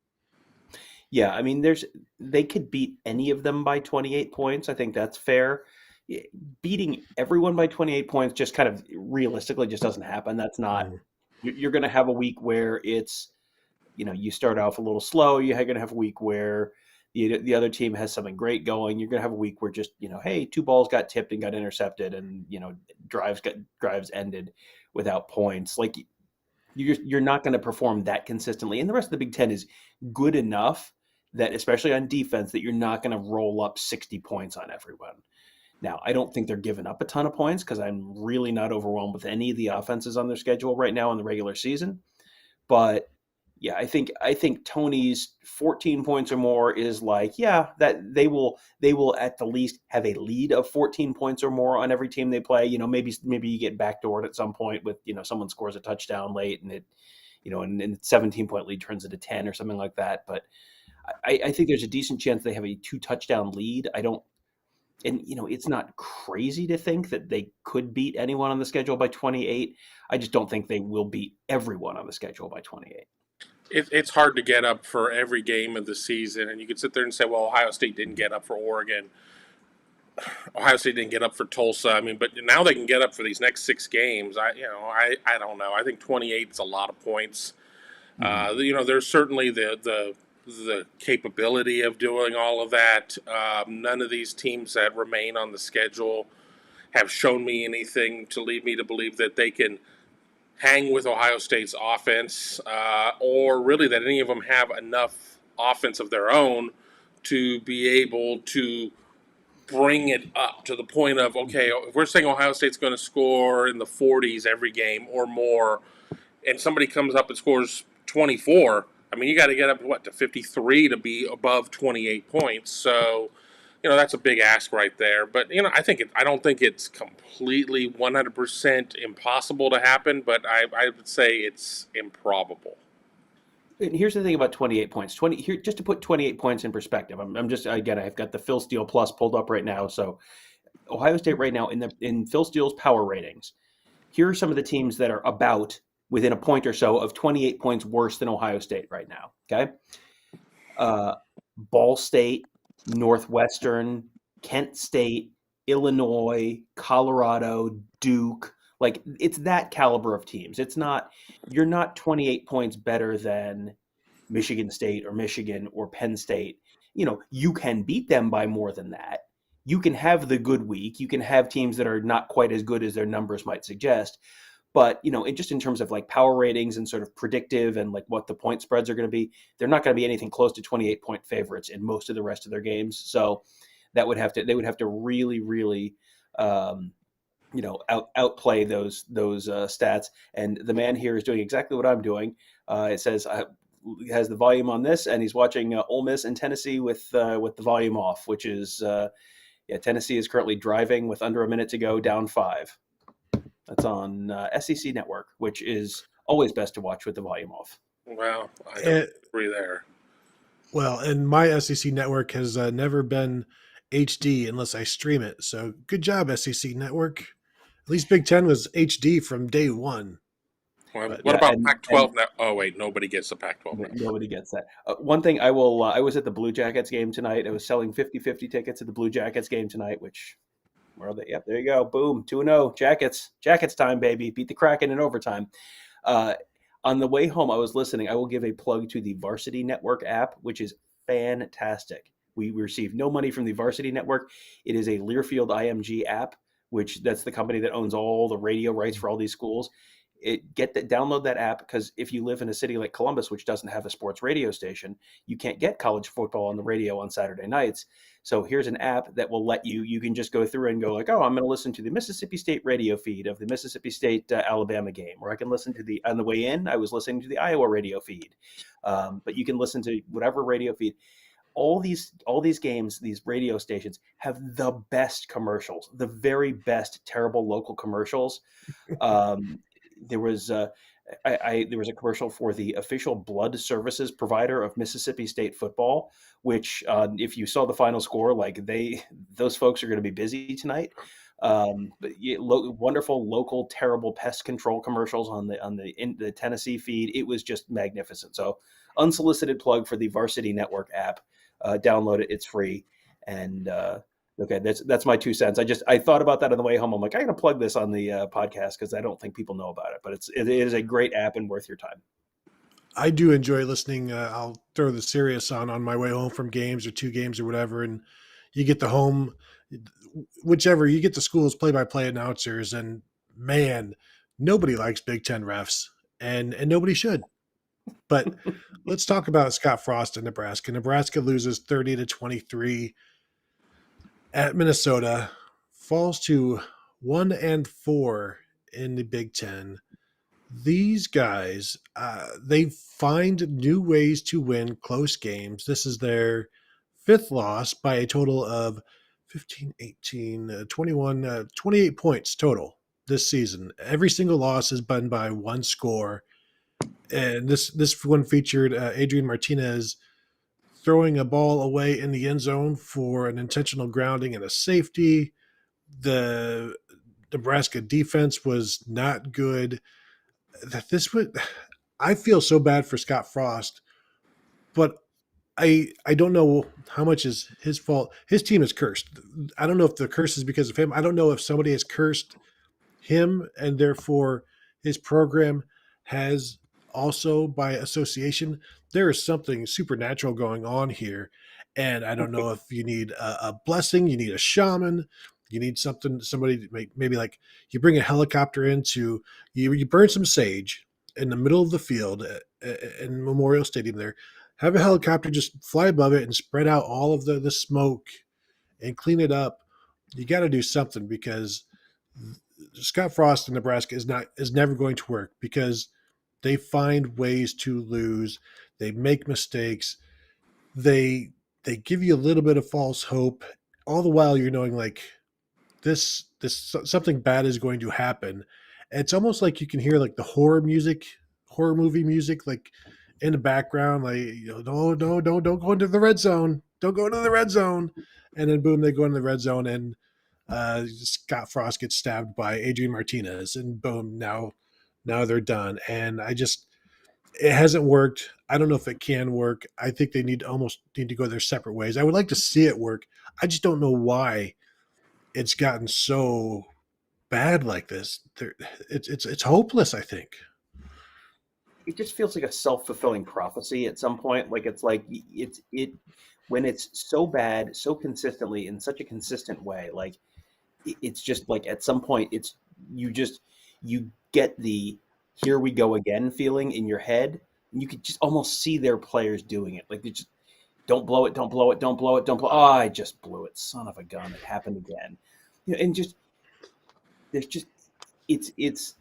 Yeah, I mean, they could beat any of them by 28 points. I think that's fair. Beating everyone by 28 points just kind of realistically just doesn't happen. That's not. You're going to have a week where it's, you start off a little slow. You're going to have a week where the other team has something great going. You're going to have a week where just, hey, 2 balls got tipped and got intercepted, and drives ended without points. Like, you're not going to perform that consistently. And the rest of the Big Ten is good enough that, especially on defense, that you're not going to roll up 60 points on everyone. Now, I don't think they're giving up a ton of points, because I'm really not overwhelmed with any of the offenses on their schedule right now in the regular season. But yeah, I think Tony's 14 points or more is like, yeah, that they will at the least have a lead of 14 points or more on every team they play. Maybe you get backdoored at some point with, someone scores a touchdown late and it and 17-point lead turns into 10 or something like that. But I think there's a decent chance they have a 2-touchdown lead. It's not crazy to think that they could beat anyone on the schedule by 28. I just don't think they will beat everyone on the schedule by 28. It's hard to get up for every game of the season, and you could sit there and say, well, Ohio State didn't get up for Oregon. Ohio State didn't get up for Tulsa. I mean, but now they can get up for these next 6 games. I don't know. I think 28 is a lot of points. Mm-hmm. There's certainly the capability of doing all of that. None of these teams that remain on the schedule have shown me anything to lead me to believe that they can hang with Ohio State's offense, or really that any of them have enough offense of their own to be able to bring it up to the point of, okay, if we're saying Ohio State's going to score in the 40s every game or more, and somebody comes up and scores 24, I mean, you got to get up to 53 to be above 28 points. So, that's a big ask right there. But I don't think it's completely 100% impossible to happen, but I would say it's improbable. And here's the thing about 28 points. Just to put 28 points in perspective. I've got the Phil Steele Plus pulled up right now. So Ohio State right now in Phil Steele's power ratings, here are some of the teams that are about within a point or so of 28 points worse than Ohio State right now. Okay. Ball State, Northwestern, Kent State, Illinois, Colorado, Duke. Like, it's that caliber of teams. You're not 28 points better than Michigan State or Michigan or Penn State. You can beat them by more than that. You can have the good week. You can have teams that are not quite as good as their numbers might suggest. But, just in terms of like power ratings and sort of predictive and like what the point spreads are going to be, they're not going to be anything close to 28-point favorites in most of the rest of their games. So they would have to really, really, outplay those stats. And the man here is doing exactly what I'm doing. It says he has the volume on this, and he's watching Ole Miss and Tennessee with the volume off, which is Tennessee is currently driving with under a minute to go, down 5. That's on SEC Network, which is always best to watch with the volume off. Well, I don't agree there. Well, and my SEC Network has never been HD unless I stream it. So good job, SEC Network. At least Big Ten was HD from day one. Well, what about Pac-12 now? Oh, wait, nobody gets the Pac-12 now. Nobody gets that. One thing I will, I was at the Blue Jackets game tonight. I was selling 50-50 tickets at the Blue Jackets game tonight, which... Where are they? Yep, there you go. Boom, 2-0. Jackets time, baby. Beat the Kraken in overtime. On the way home, I was listening. I will give a plug to the Varsity Network app, which is fantastic. We receive no money from the Varsity Network. It is a Learfield IMG app, that's the company that owns all the radio rights for all these schools. Download that app, because if you live in a city like Columbus, which doesn't have a sports radio station, you can't get college football on the radio on Saturday nights. So here's an app that will let you can just go through and go like, oh, I'm going to listen to the Mississippi State radio feed of the Mississippi State Alabama game, or I can listen to on the way in, I was listening to the Iowa radio feed. But you can listen to whatever radio feed. All these games, these radio stations have the best commercials, the very best terrible local commercials. There was a commercial for the official blood services provider of Mississippi State football, which if you saw the final score, like those folks are going to be busy tonight. Wonderful local terrible pest control commercials on the Tennessee feed. It was just magnificent. So unsolicited plug for the Varsity Network app. Download it; it's free. And okay, that's my 2 cents. I thought about that on the way home. I'm like, I got to plug this on the podcast because I don't think people know about it. But it is a great app and worth your time. I do enjoy listening. I'll throw the Sirius on my way home from games or 2 games or whatever, and you get the home, whichever, you get the school's play-by-play announcers, and man, nobody likes Big Ten refs, and nobody should. But let's talk about Scott Frost in Nebraska. Nebraska loses 30-23 at Minnesota, falls to 1-4 in the Big Ten. These guys, they find new ways to win close games. This is their 5th loss by a total of 15, 18, 21, 28 points total this season. Every single loss has been by 1 score. And this one featured Adrian Martinez throwing a ball away in the end zone for an intentional grounding and a safety. The Nebraska defense was not good. That this would, I feel so bad for Scott Frost, but I don't know how much is his fault. His team is cursed. I don't know if the curse is because of him. I don't know if somebody has cursed him and therefore his program has also by association. There is something supernatural going on here, and I don't know if you need a blessing, you need a shaman, you need somebody to maybe like you bring a helicopter into you burn some sage in the middle of the field in Memorial Stadium there, have a helicopter just fly above it and spread out all of the smoke and clean it up. You got to do something because Scott Frost in Nebraska is never going to work because they find ways to lose. They make mistakes. They give you a little bit of false hope, all the while you're knowing like this something bad is going to happen. And it's almost like you can hear like the horror movie music, like in the background, like no, don't go into the red zone, don't go into the red zone, and then boom, they go into the red zone and Scott Frost gets stabbed by Adrian Martinez, and boom, now they're done. And it hasn't worked. I don't know if it can work. I think they almost need to go their separate ways. I would like to see it work. I just don't know why it's gotten so bad like this. It's hopeless, I think. It just feels like a self-fulfilling prophecy at some point. Like it when it's so bad, so consistently in such a consistent way, like it's just like at some point you get the here we go again feeling in your head, and you could just almost see their players doing it. Like they just don't blow it, don't blow it, don't blow it, don't blow. Oh, I just blew it, son of a gun! It happened again. And just there's just it's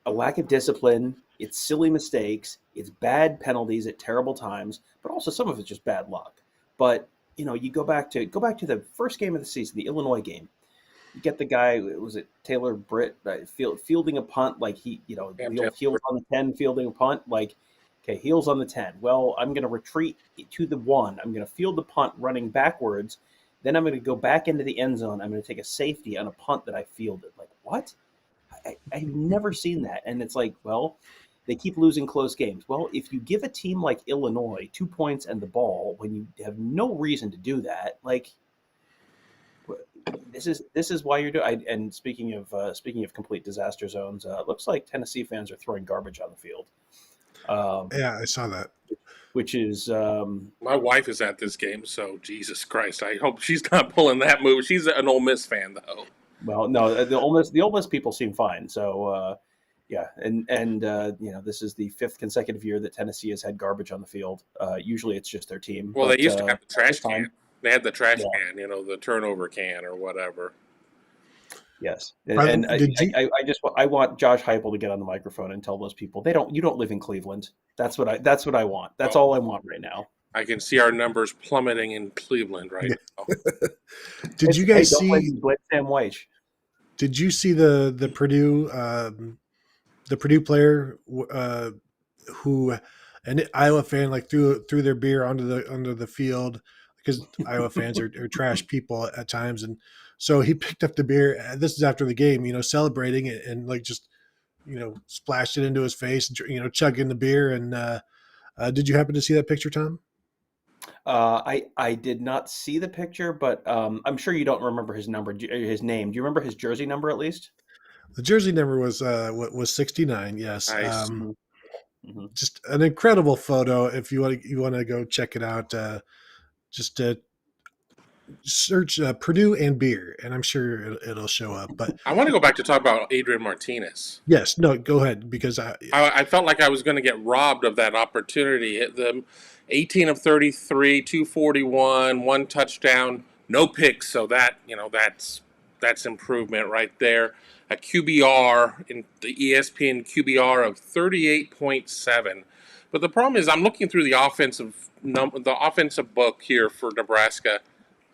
a lack of discipline. It's silly mistakes. It's bad penalties at terrible times, but also some of it's just bad luck. But you go back to the first game of the season, the Illinois game. You get the guy, was it Taylor Britt, fielding a punt, like the old heels on the 10, fielding a punt, like, okay, heels on the 10. Well, I'm going to retreat to the 1. I'm going to field the punt running backwards. Then I'm going to go back into the end zone. I'm going to take a safety on a punt that I fielded. Like, what? I've never seen that. And it's like, well, they keep losing close games. Well, if you give a team like Illinois 2 points and the ball when you have no reason to do that, like, this is why you're doing. And speaking of complete disaster zones, looks like Tennessee fans are throwing garbage on the field. Yeah, I saw that. Which is my wife is at this game, so Jesus Christ, I hope she's not pulling that move. She's an Ole Miss fan, though. Well, no, the Ole Miss people seem fine. So yeah, and this is the 5th consecutive year that Tennessee has had garbage on the field. Usually, it's just their team. Well, but, they used to have the trash can. time, They had the trash can, the turnover can or whatever. Yes, and I want Josh Heupel to get on the microphone and tell those people you don't live in Cleveland. That's what I want. That's all I want right now. I can see our numbers plummeting in Cleveland right now. Did you guys don't see blame Sam Weich? Did you see the Purdue player who an Iowa fan like threw their beer onto the field because Iowa fans are trash people at times, and so he picked up the beer. This is after the game, celebrating it and like just splashed it into his face, chugging the beer. And did you happen to see that picture, Tom? I did not see the picture, but I'm sure you don't remember his name. Do you remember his jersey number at least? The jersey number was 69. Yes. Nice. Just an incredible photo. If you want to go check it out, just search Purdue and beer, and I'm sure it'll show up. But I want to go back to talk about Adrian Martinez. Yes, no, go ahead, because I felt like I was going to get robbed of that opportunity. The 18 of 33, 241, 1 touchdown, no picks. So that's improvement right there. A QBR in the ESPN QBR of 38.7. But the problem is I'm looking through the offensive book here for Nebraska.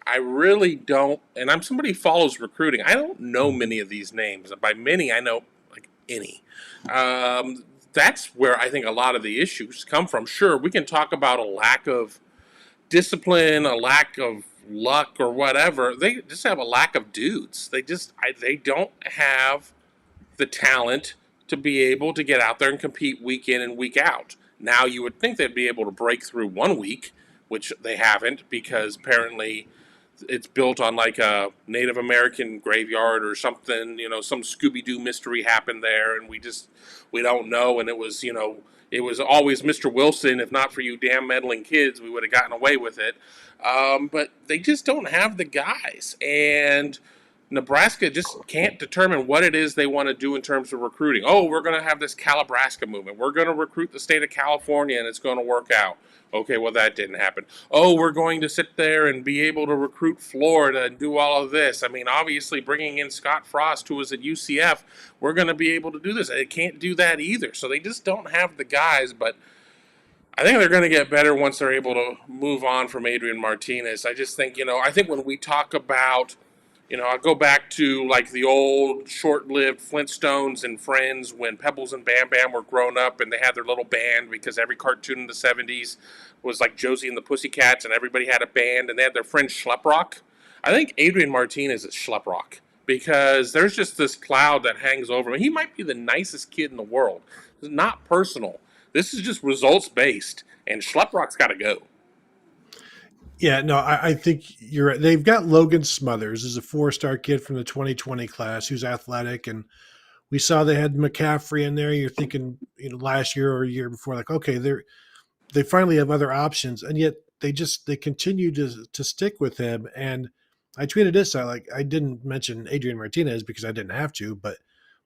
I really don't, and I'm somebody who follows recruiting. I don't know many of these names. By many, I know like any. that's where I think a lot of the issues come from. Sure, we can talk about a lack of discipline, a lack of luck, or whatever. They just have a lack of dudes. They don't have the talent to be able to get out there and compete week in and week out. Now you would think they'd be able to break through one week, which they haven't, because apparently it's built on like a Native American graveyard or something. Some Scooby-Doo mystery happened there, and we don't know. And it was it was always Mr. Wilson. If not for you damn meddling kids, we would have gotten away with it. But they just don't have the guys, and Nebraska just can't determine what it is they want to do in terms of recruiting. Oh, we're going to have this Calabrasca movement. We're going to recruit the state of California, and it's going to work out. Okay, well, that didn't happen. Oh, we're going to sit there and be able to recruit Florida and do all of this. I mean, obviously, bringing in Scott Frost, who was at UCF, we're going to be able to do this. They can't do that either. So they just don't have the guys, but I think they're going to get better once they're able to move on from Adrian Martinez. I just think, I think when we talk about, I go back to like the old short-lived Flintstones and Friends when Pebbles and Bam Bam were grown up and they had their little band, because every cartoon in the 70s was like Josie and the Pussycats and everybody had a band and they had their friend Schleprock. I think Adrian Martinez is Schleprock, because there's just this cloud that hangs over him. He might be the nicest kid in the world. It's not personal. This is just results-based, and Schleprock's got to go. Yeah, no, I think you're right. They've got Logan Smothers, who's a 4-star kid from the 2020 class who's athletic, and we saw they had McCaffrey in there. You're thinking, last year or a year before, like, okay, they finally have other options, and yet they continue to stick with him. And I tweeted this out, like, I didn't mention Adrian Martinez because I didn't have to, but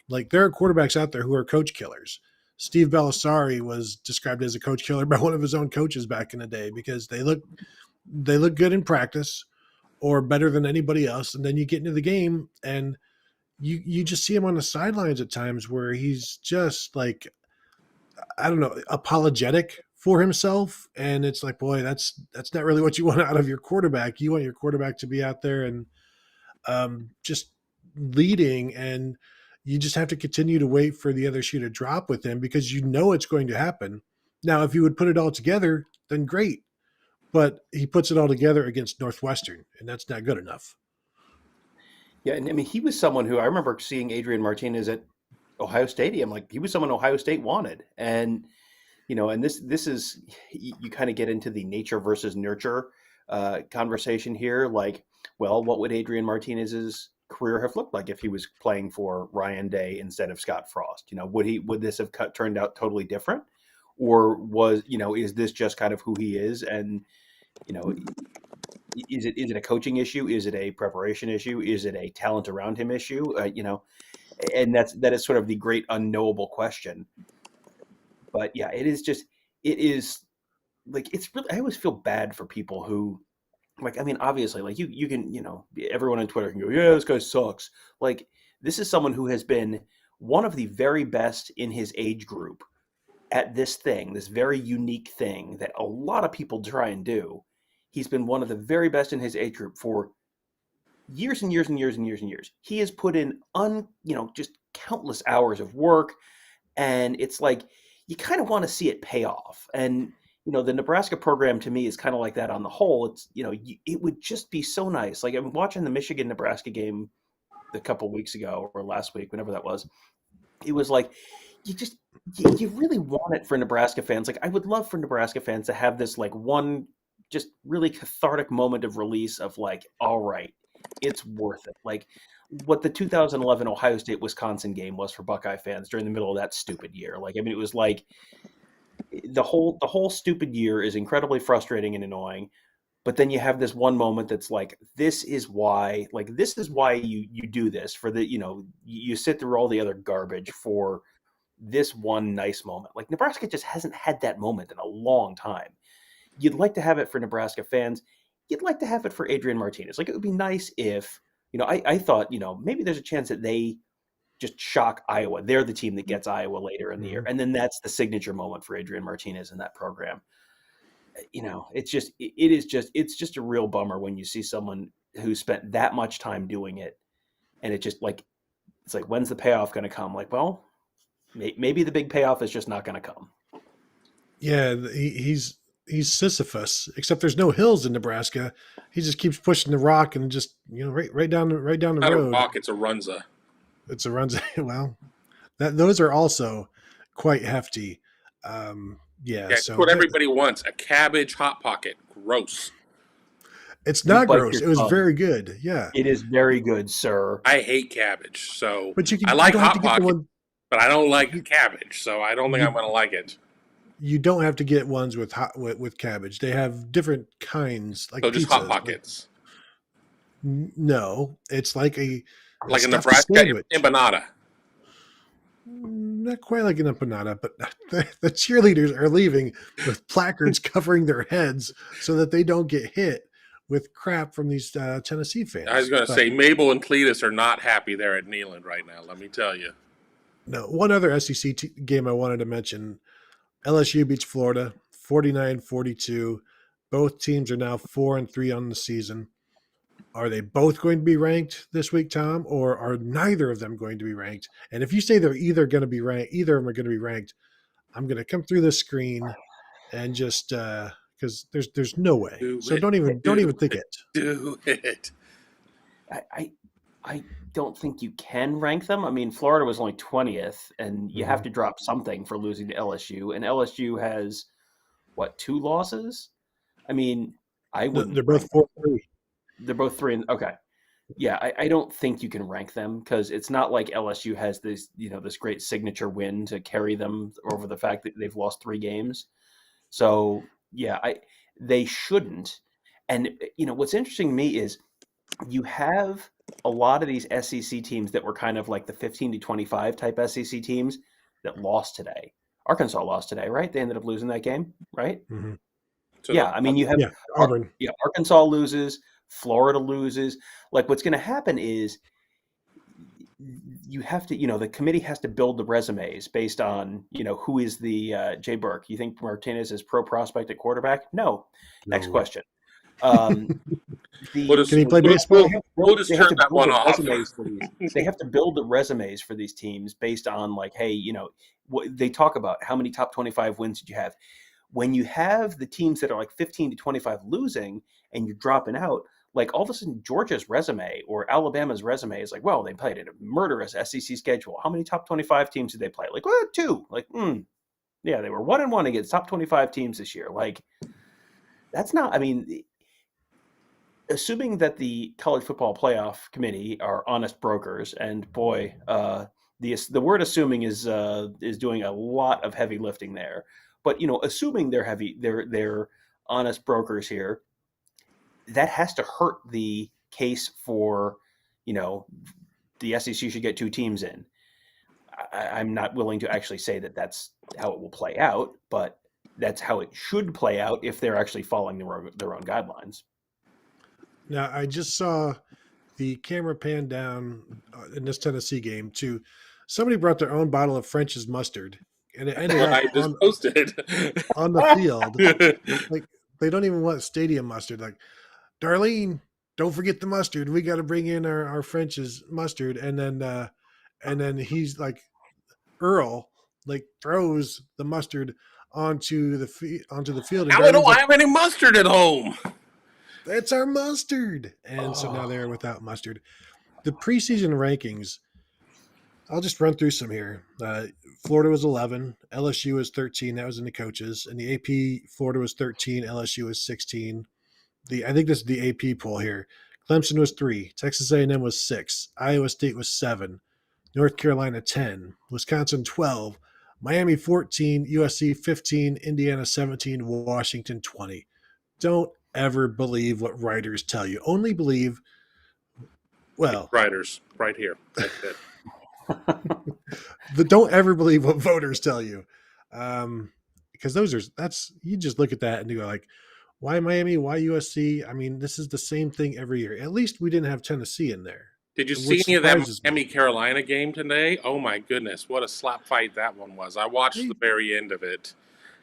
like, there are quarterbacks out there who are coach killers. Steve Belisari was described as a coach killer by one of his own coaches back in the day, because they look good in practice, or better than anybody else. And then you get into the game and you just see him on the sidelines at times where he's just like, I don't know, apologetic for himself. And it's like, boy, that's not really what you want out of your quarterback. You want your quarterback to be out there and just leading, and you just have to continue to wait for the other shoe to drop with him, because it's going to happen. Now, if you would put it all together, then great. But he puts it all together against Northwestern, and that's not good enough. Yeah, and I mean, he was someone who I remember seeing Adrian Martinez at Ohio Stadium. Like, he was someone Ohio State wanted. And, and this is, you kind of get into the nature versus nurture conversation here. Like, well, what would Adrian Martinez's career have looked like if he was playing for Ryan Day instead of Scott Frost? Would this have turned out totally different? Or was, is this just kind of who he is? And, is it a coaching issue? Is it a preparation issue? Is it a talent around him issue? And that is sort of the great unknowable question. But yeah, it is like, it's really, I always feel bad for people who, like, I mean, obviously, like, you can, everyone on Twitter can go, yeah, this guy sucks. Like, this is someone who has been one of the very best in his age group at this very unique thing that a lot of people try and do. He's been one of the very best in his age group for years and years and years and years and years. He has put in just countless hours of work, and it's like, you kind of want to see it pay off. And the Nebraska program to me is kind of like that on the whole. It's it would just be so nice. Like, I'm watching the Michigan-Nebraska game a couple weeks ago, or last week, whenever that was. It was like, you really want it for Nebraska fans. Like, I would love for Nebraska fans to have this, like, one just really cathartic moment of release of, like, all right, it's worth it. Like what the 2011 Ohio State Wisconsin game was for Buckeye fans during the middle of that stupid year. Like, I mean, it was like the whole stupid year is incredibly frustrating and annoying. But then you have this one moment that's like, this is why you do this, for the, you sit through all the other garbage for this one nice moment. Like, Nebraska just hasn't had that moment in a long time. You'd like to have it for Nebraska fans. You'd like to have it for Adrian Martinez. Like, it would be nice if, I thought, maybe there's a chance that they just shock Iowa. They're the team that gets Iowa later in the year. And then that's the signature moment for Adrian Martinez in that program. It's just a real bummer when you see someone who spent that much time doing it, and it just like, it's like, when's the payoff going to come? Like, well, Maybe the big payoff is just not going to come. Yeah, he's Sisyphus. Except there's no hills in Nebraska. He just keeps pushing the rock and just right down the Not road. a rock, it's a runza. It's a runs. Well, those are also quite hefty. Yeah, That's so what everybody wants. A cabbage hot pocket. Gross. it's not Bite gross. your It was tongue. very good. Yeah, It is very good, sir. I hate cabbage, so but I like you don't have hot to get the pocket, one. but I don't like cabbage, so I don't think I'm going to like it. You don't have to get ones with with cabbage. They have different kinds, like So just pizzas. hot pockets, No, it's like a like a stuffed Nebraska sandwich. empanada. Not quite like an empanada, but the cheerleaders are leaving with placards covering their heads so that they don't get hit with crap from these Tennessee fans. I was going to say Mabel and Cletus are not happy there at Neyland right now. Let me tell you. No, one other SEC game I wanted to mention: LSU beats Florida 49-42. Both teams are now 4-3 on the season. Are they both going to be ranked this week, Tom, or are neither of them going to be ranked? And if you say they're either going to be ranked, either of them are going to be ranked, I'm going to come through the screen and just because there's no way. Don't even think it. Do it. I don't think you can rank them. I mean, Florida was only 20th, and you have to drop something for losing to LSU. And LSU has, 2 losses? I mean, I wouldn't. They're both 4-3. They're both 3. Okay. Yeah, I don't think you can rank them because it's not like LSU has this, this great signature win to carry them over the fact that they've lost 3 games. So, yeah, they shouldn't. And, what's interesting to me is you have a lot of these SEC teams that were kind of like the 15-25 type SEC teams that lost today. Arkansas lost today, right? They ended up losing that game, right? Mm-hmm. So yeah, I mean, you have Auburn. Arkansas loses, Florida loses. Like, what's going to happen is you have to, the committee has to build the resumes based on, who is the Jay Burke. You think Martinez is pro prospect at quarterback? No. Next question. Can he play baseball? We'll just turn that one off. They have to build the resumes for these teams based on, like, hey, they talk about how many top 25 wins did you have. When you have the teams that are like 15-25 losing and you're dropping out, like all of a sudden Georgia's resume or Alabama's resume is like, well, they played in a murderous SEC schedule. How many top 25 teams did they play? Like, 2. Like, yeah, they were 1-1 against top 25 teams this year. Like, that's not, I mean, assuming that the college football playoff committee are honest brokers, and boy, the word assuming is doing a lot of heavy lifting there. But assuming they're honest brokers here, that has to hurt the case for the SEC should get 2 teams in. I'm not willing to actually say that that's how it will play out, but that's how it should play out if they're actually following their own guidelines. Now, I just saw the camera pan down in this Tennessee game to somebody brought their own bottle of French's mustard, and it ended up on the field. Like, they don't even want stadium mustard. Like, Darlene, don't forget the mustard. We got to bring in our French's mustard. And then he's like, Earl, like, throws the mustard onto the field. Now I don't have any mustard at home. That's our mustard. And so now they're without mustard. The preseason rankings, I'll just run through some here. Florida was 11. LSU was 13. That was in the coaches. In the AP, Florida was 13. LSU was 16. I think this is the AP poll here. Clemson was 3. Texas A&M was 6. Iowa State was 7. North Carolina 10. Wisconsin 12. Miami 14. USC 15. Indiana 17. Washington 20. Don't ever believe what writers tell you. Only believe, writers right here. That's it. Don't ever believe what voters tell you, because you just look at that and you go like, why Miami? Why USC? I mean, this is the same thing every year. At least we didn't have Tennessee in there. Did you see any of that Miami Carolina game today? Oh my goodness, what a slap fight that one was! I watched the very end of it,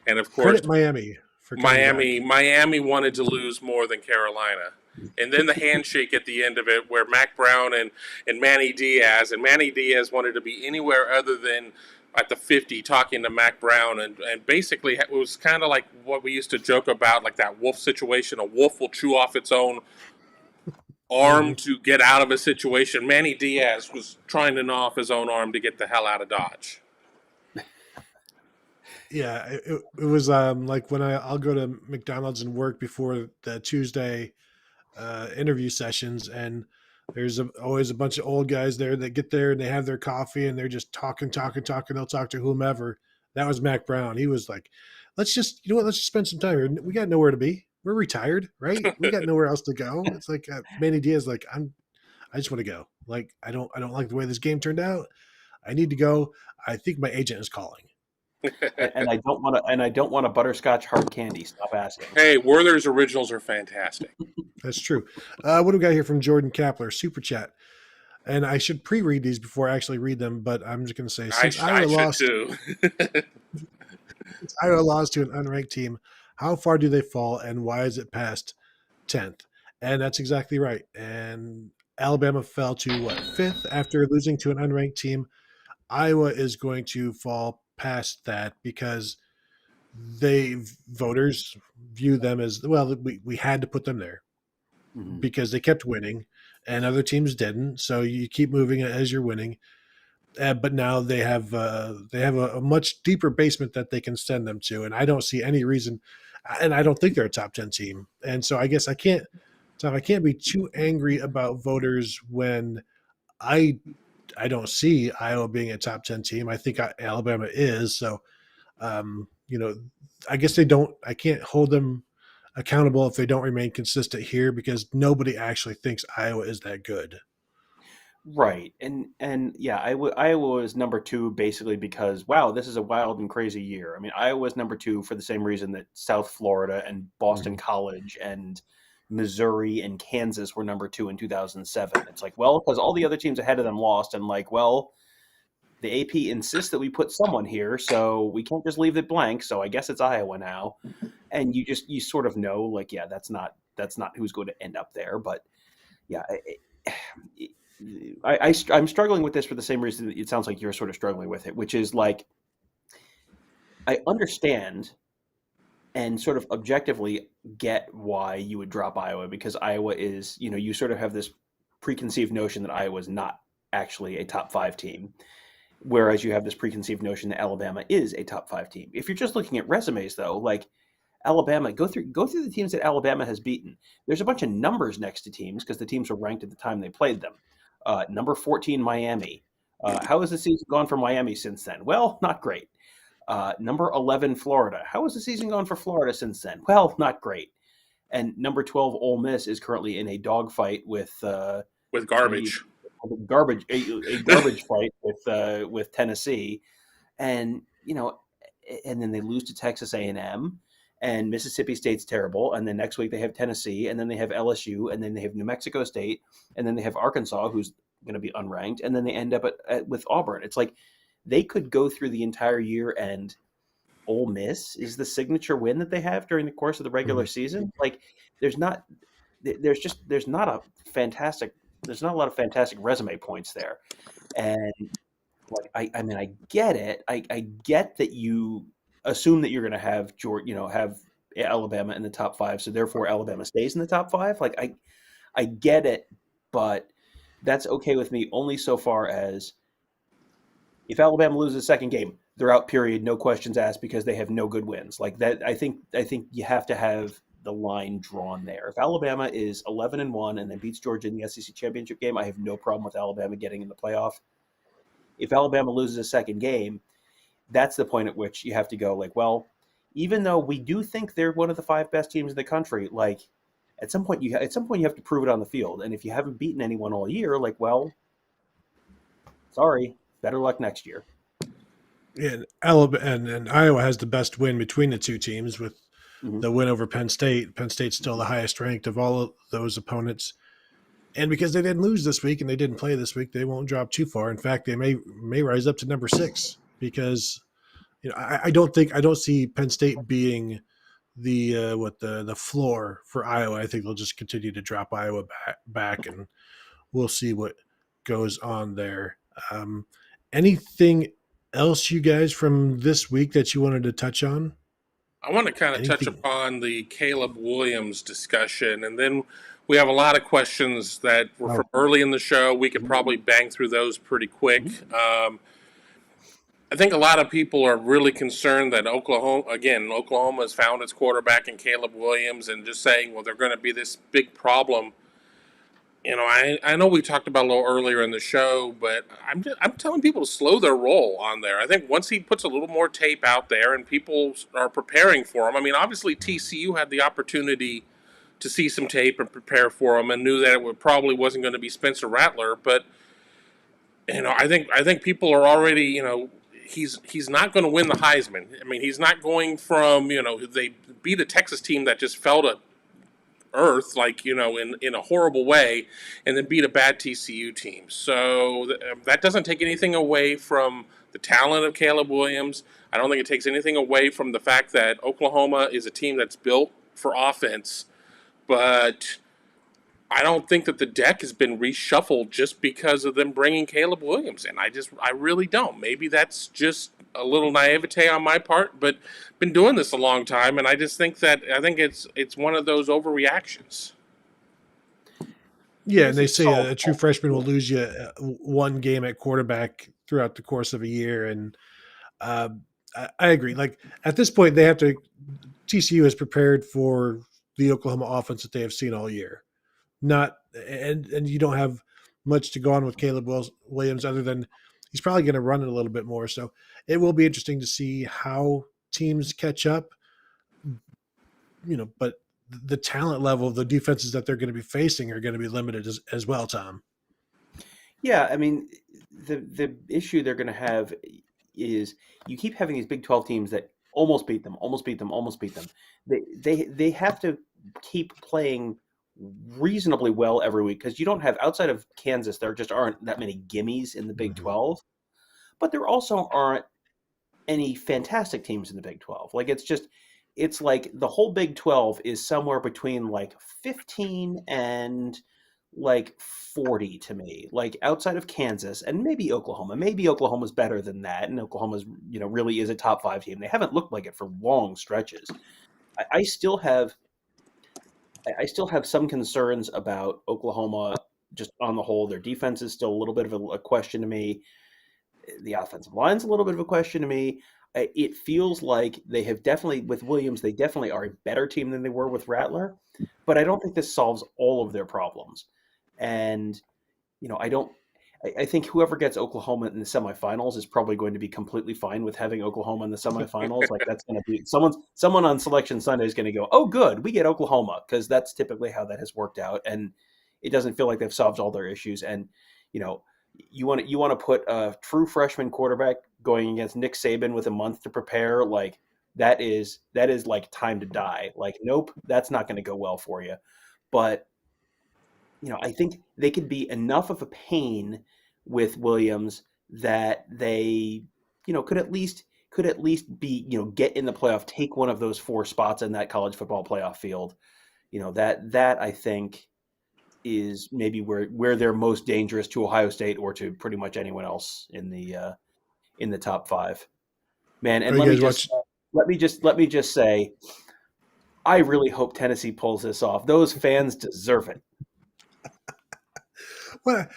and of course, Miami. Miami wanted to lose more than Carolina. And then the handshake at the end of it where Mac Brown and Manny Diaz wanted to be anywhere other than at the 50 talking to Mac Brown, and basically it was kind of like what we used to joke about, like that wolf situation. A wolf will chew off its own arm to get out of a situation. Manny Diaz was trying to gnaw off his own arm to get the hell out of Dodge. Yeah, it was like when I'll go to McDonald's and work before the Tuesday interview sessions, and there's always a bunch of old guys there that get there and they have their coffee and they're just talking. They'll talk to whomever. That was Mac Brown. He was like, let's just spend some time here. We got nowhere to be. We're retired, right? We got nowhere else to go. It's like Manny Diaz, like I just want to go. Like I don't like the way this game turned out. I need to go. I think my agent is calling. And I don't want a butterscotch hard candy. Stop asking. Hey, Werther's originals are fantastic. That's true. What do we got here from Jordan Kapler? Super chat. And I should pre-read these before I actually read them, but I'm just going to say, since Iowa lost to an unranked team, how far do they fall, and why is it past 10th? And that's exactly right. And Alabama fell to, 5th after losing to an unranked team. Iowa is going to fall past that because voters view them as, well, we had to put them there because they kept winning and other teams didn't. So you keep moving as you're winning. But now they have a much deeper basement that they can send them to. And I don't see any reason, and I don't think they're a top 10 team. And so I guess I can't be too angry about voters when I don't see Iowa being a top 10 team. I think Alabama is. So, I guess I can't hold them accountable if they don't remain consistent here because nobody actually thinks Iowa is that good. Right. And yeah, Iowa is number 2 basically because, wow, this is a wild and crazy year. I mean, Iowa is number 2 for the same reason that South Florida and Boston College and Missouri and Kansas were number 2 in 2007. It's like, well, because all the other teams ahead of them lost, and like, well, the AP insists that we put someone here, so we can't just leave it blank. So I guess it's Iowa now, and you sort of know, like, yeah, that's not who's going to end up there. But yeah, I'm struggling with this for the same reason that it sounds like you're sort of struggling with it, which is like, I understand and sort of objectively get why you would drop Iowa, because Iowa is, you sort of have this preconceived notion that Iowa is not actually a top 5 team, whereas you have this preconceived notion that Alabama is a top 5 team. If you're just looking at resumes, though, like Alabama, go through the teams that Alabama has beaten. There's a bunch of numbers next to teams because the teams were ranked at the time they played them. Number 14, Miami. How has the season gone for Miami since then? Well, not great. Number 11, Florida. How has the season gone for Florida since then? Well, not great. And number 12, Ole Miss is currently in a dogfight with garbage. A garbage fight with Tennessee, and and then they lose to Texas A&M, and Mississippi State's terrible, and then next week they have Tennessee, and then they have LSU, and then they have New Mexico State, and then they have Arkansas, who's going to be unranked, and then they end up with Auburn. It's like they could go through the entire year, and Ole Miss is the signature win that they have during the course of the regular season. Like there's not a lot of fantastic resume points there. And like, I mean, I get it. I get that you assume that you're going to have have Alabama in the top 5. So therefore Alabama stays in the top 5. Like I get it, but that's okay with me only so far as if Alabama loses a second game, they're out, period, no questions asked, because they have no good wins. Like that, I think you have to have the line drawn there. If Alabama is 11-1 and then beats Georgia in the SEC championship game, I have no problem with Alabama getting in the playoff. If Alabama loses a second game, that's the point at which you have to go like, well, even though we do think they're one of the 5 best teams in the country, like at some point you have to prove it on the field. And if you haven't beaten anyone all year, like, well, sorry, better luck next year. And Alabama and Iowa has the best win between the two teams with the win over Penn State. Penn State's still the highest ranked of all of those opponents. And because they didn't lose this week and they didn't play this week, they won't drop too far. In fact, they may rise up to number 6 because I don't see Penn State being the floor for Iowa. I think they'll just continue to drop Iowa back, and we'll see what goes on there. Anything else, you guys, from this week that you wanted to touch on? I want to kind of touch Anything? upon the Caleb Williams discussion, and then we have a lot of questions that were from early in the show. We could probably bang through those pretty quick. I think a lot of people are really concerned that Oklahoma has found its quarterback in Caleb Williams, and just saying, well, they're going to be this big problem. I know we talked about a little earlier in the show, but I'm telling people to slow their roll on there. I think once he puts a little more tape out there and people are preparing for him, I mean, obviously TCU had the opportunity to see some tape and prepare for him and knew that probably wasn't going to be Spencer Rattler, but I think people are already, he's not going to win the Heisman. I mean, he's not going from, they beat a Texas team that just fell to earth, in a horrible way, and then beat a bad TCU team. So that doesn't take anything away from the talent of Caleb Williams. I don't think it takes anything away from the fact that Oklahoma is a team that's built for offense, but I don't think that the deck has been reshuffled just because of them bringing Caleb Williams in. I really don't. Maybe that's just a little naivete on my part, but been doing this a long time, and I think it's one of those overreactions. Yeah, and they say a true freshman will lose you one game at quarterback throughout the course of a year, and I agree. Like at this point, TCU is prepared for the Oklahoma offense that they have seen all year. And you don't have much to go on with Caleb Williams other than he's probably going to run it a little bit more. So it will be interesting to see how teams catch up, but the talent level of the defenses that they're going to be facing are going to be limited as well, Tom. Yeah, I mean, the issue they're going to have is you keep having these Big 12 teams that almost beat them. They have to keep playing reasonably well every week because you don't have, outside of Kansas, there just aren't that many gimmies in the Big 12, but there also aren't any fantastic teams in the Big 12. Like it's like the whole Big 12 is somewhere between like 15 and like 40 to me, like outside of Kansas and maybe Oklahoma. Maybe Oklahoma's better than that, and Oklahoma's really is a top 5 team. They haven't looked like it for long stretches. I still have some concerns about Oklahoma just on the whole. Their defense is still a little bit of a question to me. The offensive line's a little bit of a question to me. It feels like they have definitely, with Williams, they definitely are a better team than they were with Rattler, but I don't think this solves all of their problems. And, I think whoever gets Oklahoma in the semifinals is probably going to be completely fine with having Oklahoma in the semifinals. Like that's going to be someone on Selection Sunday is going to go, oh, good, we get Oklahoma, because that's typically how that has worked out. And it doesn't feel like they've solved all their issues. And, you want to put a true freshman quarterback going against Nick Saban with a month to prepare, like that is like time to die. Like, nope, that's not going to go well for you. But I think they could be enough of a pain with Williams that they, could at least be, get in the playoff, take one of those 4 spots in that college football playoff field. That I think is maybe where they're most dangerous to Ohio State or to pretty much anyone else in the top 5. Man, and let me just say, I really hope Tennessee pulls this off. Those fans deserve it. What?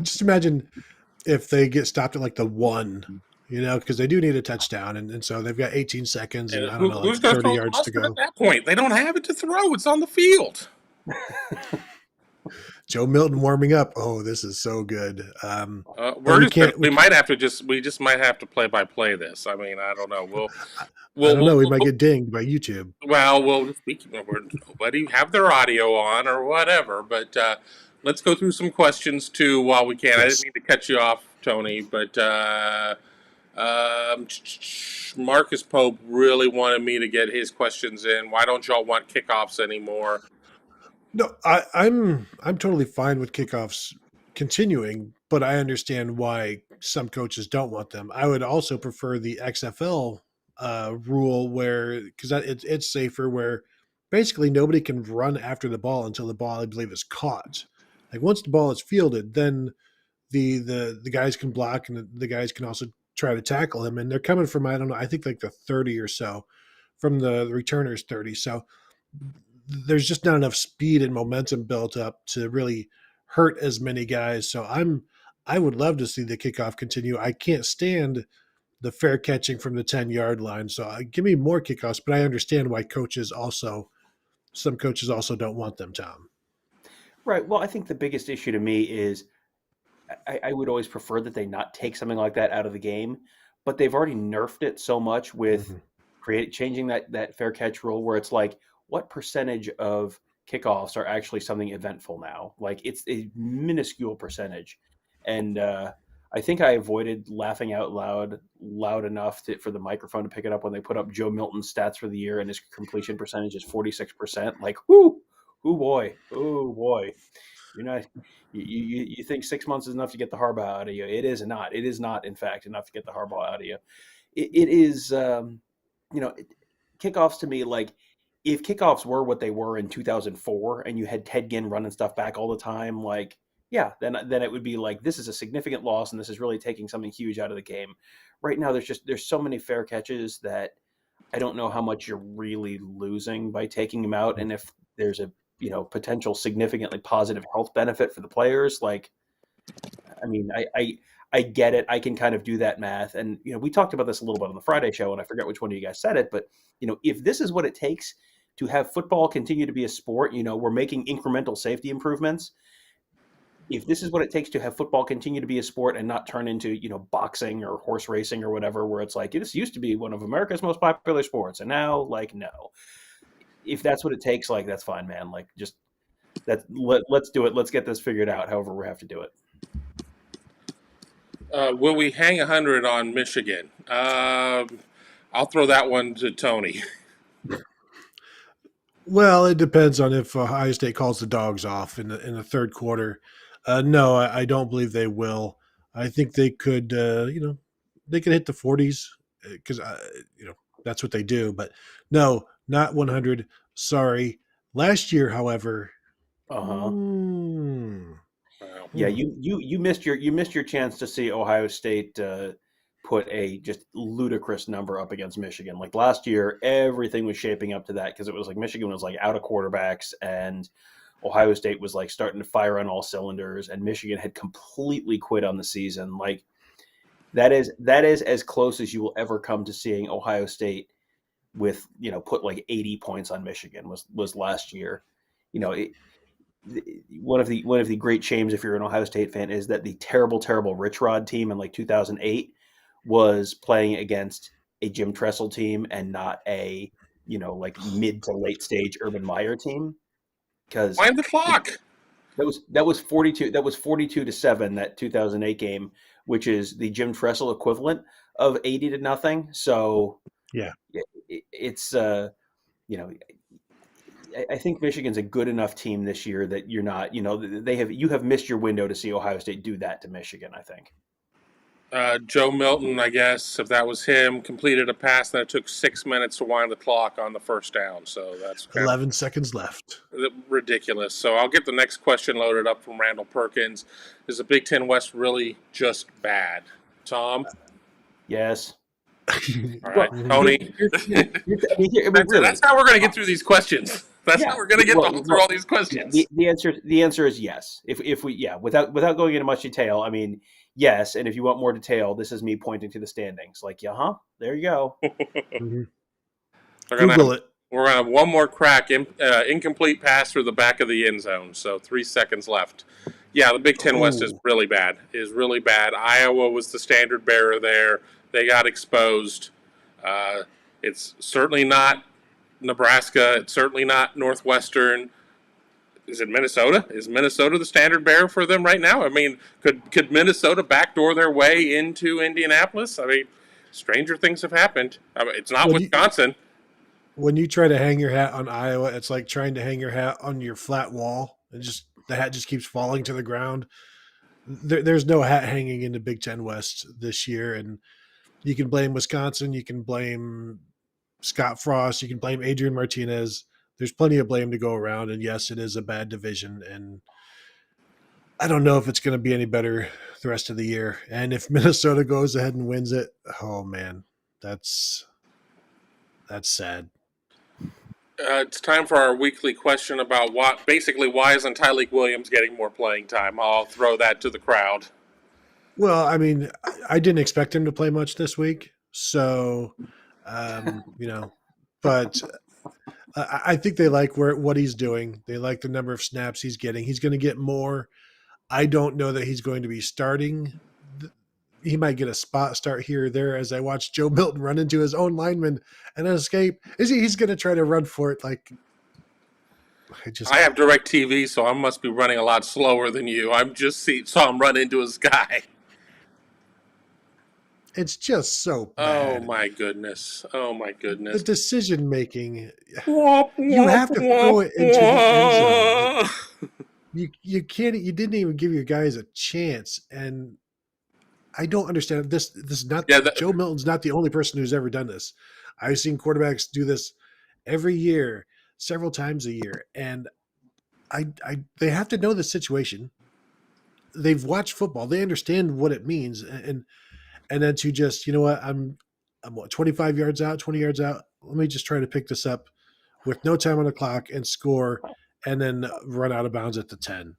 Just imagine if they get stopped at like the 1, because they do need a touchdown, and so they've got 18 seconds and I don't know, like 30 yards to go. At that point, they don't have it to throw; it's on the field. Joe Milton warming up. Oh, this is so good. We might have to play-by-play this. I mean, I don't know. We might get dinged by YouTube. Well, nobody have their audio on or whatever. But let's go through some questions too while we can. Yes. I didn't mean to cut you off, Tony, but Marcus Pope really wanted me to get his questions in. Why don't y'all want kickoffs anymore? No, I'm totally fine with kickoffs continuing, but I understand why some coaches don't want them. I would also prefer the XFL rule because it's safer, where basically nobody can run after the ball until the ball, I believe, is caught. Like once the ball is fielded, then the guys can block and the guys can also try to tackle him. And they're coming from, I don't know, I think like the 30 or so from the returners 30. So there's just not enough speed and momentum built up to really hurt as many guys. So I would love to see the kickoff continue. I can't stand the fair catching from the 10-yard line. So give me more kickoffs, but I understand why some coaches also don't want them, Tom. Right. Well, I think the biggest issue to me is I would always prefer that they not take something like that out of the game, but they've already nerfed it so much with changing that fair catch rule where it's like, what percentage of kickoffs are actually something eventful now? Like it's a minuscule percentage. And I think I avoided laughing out loud enough for the microphone to pick it up when they put up Joe Milton's stats for the year and his completion percentage is 46%. Like, oh boy. You're not. You think 6 months is enough to get the Harbaugh out of you? It is not. It is not, in fact, enough to get the Harbaugh out of you. It is, kickoffs to me, like if kickoffs were what they were in 2004, and you had Ted Ginn running stuff back all the time, like yeah, then it would be like this is a significant loss, and this is really taking something huge out of the game. Right now, there's so many fair catches that I don't know how much you're really losing by taking them out, and if there's a potential significantly positive health benefit for the players. Like, I mean, I get it. I can kind of do that math. And, we talked about this a little bit on the Friday show, and I forget which one of you guys said it, but, if this is what it takes to have football continue to be a sport, we're making incremental safety improvements. If this is what it takes to have football continue to be a sport and not turn into, boxing or horse racing or whatever, where it's like, this used to be one of America's most popular sports. And now, like, no. If that's what it takes, like that's fine, man. Like just let's do it. Let's get this figured out. However, we have to do it. Will we hang 100 on Michigan? I'll throw that one to Tony. Well, it depends on if Ohio State calls the dogs off in the third quarter. No, I don't believe they will. I think they could, they could hit the 40s because that's what they do. But no, not 100. Sorry. Last year, however. Yeah, you missed your chance to see Ohio State put a just ludicrous number up against Michigan. Like last year, everything was shaping up to that because it was like Michigan was like out of quarterbacks and Ohio State was like starting to fire on all cylinders, and Michigan had completely quit on the season. Like that is as close as you will ever come to seeing Ohio State with put like 80 points on Michigan was last year. One of the great shames if you're an Ohio State fan is that the terrible Rich Rod team in like 2008 was playing against a Jim Tressel team and not a like mid to late stage Urban Meyer team. Because wind the clock. That was 42-7 that 2008 game, which is the Jim Tressel equivalent of 80-0. So yeah. It's I think Michigan's a good enough team this year that you're not, you have missed your window to see Ohio State do that to Michigan, I think. Joe Milton, I guess, if that was him, completed a pass that it took 6 minutes to wind the clock on the first down. So that's 11 seconds left. Ridiculous. So I'll get the next question loaded up from Randall Perkins. Is the Big Ten West really just bad? Tom? Yes. All right, Tony. That's how we're going to get through these questions. That's how we're going to get through all these questions. The answer is yes. If we without going into much detail, I mean, yes. And if you want more detail, this is me pointing to the standings. Like, there you go. Google it. We're going to have one more crack. Incomplete pass through the back of the end zone. So 3 seconds left. Yeah, the Big Ten West is really bad. Iowa was the standard bearer there. They got exposed. It's certainly not Nebraska. It's certainly not Northwestern. Is it Minnesota? Is Minnesota the standard bearer for them right now? I mean, could Minnesota backdoor their way into Indianapolis? I mean, stranger things have happened. I mean, it's not Wisconsin. When you try to hang your hat on Iowa, it's like trying to hang your hat on your flat wall. The hat just keeps falling to the ground. There's no hat hanging in the Big Ten West this year, and you can blame Wisconsin. You can blame Scott Frost. You can blame Adrian Martinez. There's plenty of blame to go around. And yes, it is a bad division. And I don't know if it's going to be any better the rest of the year. And if Minnesota goes ahead and wins it, oh man, that's sad. It's time for our weekly question about why isn't Tyleek Williams getting more playing time? I'll throw that to the crowd. Well, I mean, I didn't expect him to play much this week, so but I think they like what he's doing. They like the number of snaps he's getting. He's going to get more. I don't know that he's going to be starting. He might get a spot start here or there. As I watch Joe Milton run into his own lineman and escape, he's going to try to run for it. Like I have direct TV, so I must be running a lot slower than you. I'm just saw him run into his guy. It's just so bad. Oh my goodness! Oh my goodness! The decision making. You have to throw it into the end zone. You can't. You didn't even give your guys a chance, and I don't understand this. This is not Joe Milton's not the only person who's ever done this. I've seen quarterbacks do this every year, several times a year, and they have to know the situation. They've watched football. They understand what it means, and then to just, you know what, I'm 25 yards out, 20 yards out. Let me just try to pick this up with no time on the clock and score, and then run out of bounds at the 10.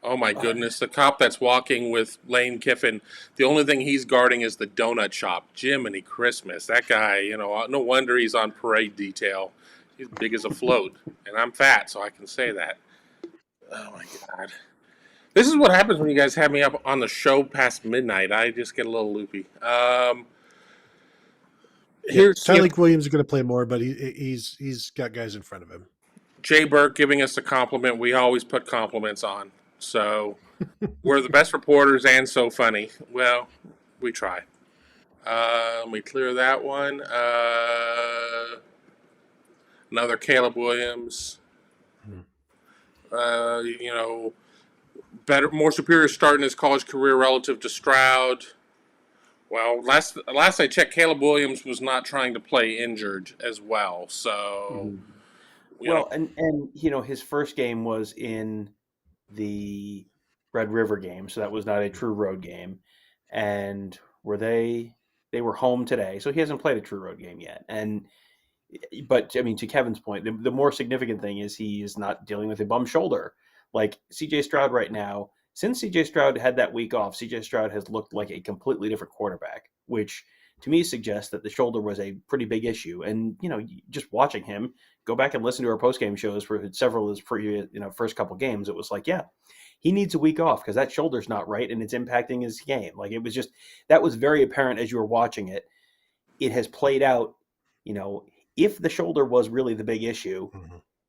Oh my goodness! The cop that's walking with Lane Kiffin, the only thing he's guarding is the donut shop. Jiminy Christmas! That guy, no wonder he's on parade detail. He's big as a float, and I'm fat, so I can say that. Oh my God! This is what happens when you guys have me up on the show past midnight. I just get a little loopy. Tyleek Williams is going to play more, but he's got guys in front of him. Jay Burke giving us a compliment. We always put compliments on. So we're the best reporters and so funny. Well, we try. Let me clear that one. Another Caleb Williams. Better, more superior start in his college career relative to Stroud. Well, last I checked, Caleb Williams was not trying to play injured as well. So, and his first game was in the Red River game, so that was not a true road game. And they were home today, so he hasn't played a true road game yet. But I mean, to Kevin's point, the more significant thing is he is not dealing with a bum shoulder. Like CJ Stroud right now, since CJ Stroud had that week off, CJ Stroud has looked like a completely different quarterback, which to me suggests that the shoulder was a pretty big issue. And, just watching him, go back and listen to our postgame shows for several of his previous, first couple games, it was like, yeah, he needs a week off because that shoulder's not right and it's impacting his game. Like it was just, that was very apparent as you were watching it. It has played out, if the shoulder was really the big issue,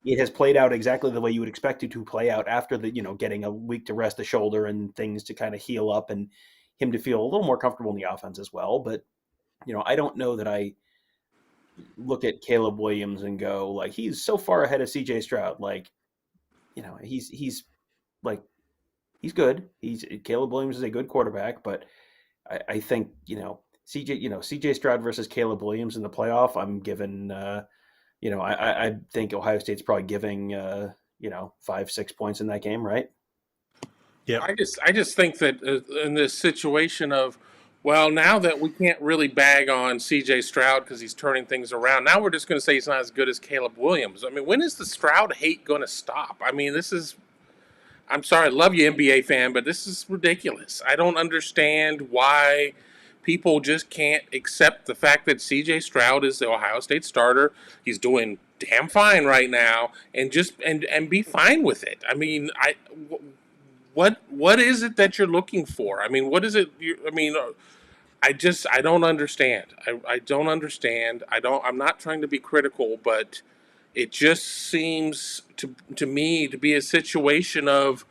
it has played out exactly the way you would expect it to play out after the, getting a week to rest the shoulder and things to kind of heal up and him to feel a little more comfortable in the offense as well. But, I don't know that I look at Caleb Williams and go like, he's so far ahead of CJ Stroud. Like, he's good. Caleb Williams is a good quarterback, but I think, CJ Stroud versus Caleb Williams in the playoff, I'm given, I think Ohio State's probably giving 5-6 points in that game, right? Yeah. I just think that in this situation of, well, now that we can't really bag on C.J. Stroud because he's turning things around, now we're just going to say he's not as good as Caleb Williams. I mean, when is the Stroud hate going to stop? I mean, I'm sorry, I love you, NBA fan, but this is ridiculous. I don't understand why people just can't accept the fact that C.J. Stroud is the Ohio State starter. He's doing damn fine right now, and just and be fine with it. I mean, what is it that you're looking for? I mean, what is it? I don't understand. I don't understand. I'm not trying to be critical, but it just seems to me to be a situation of,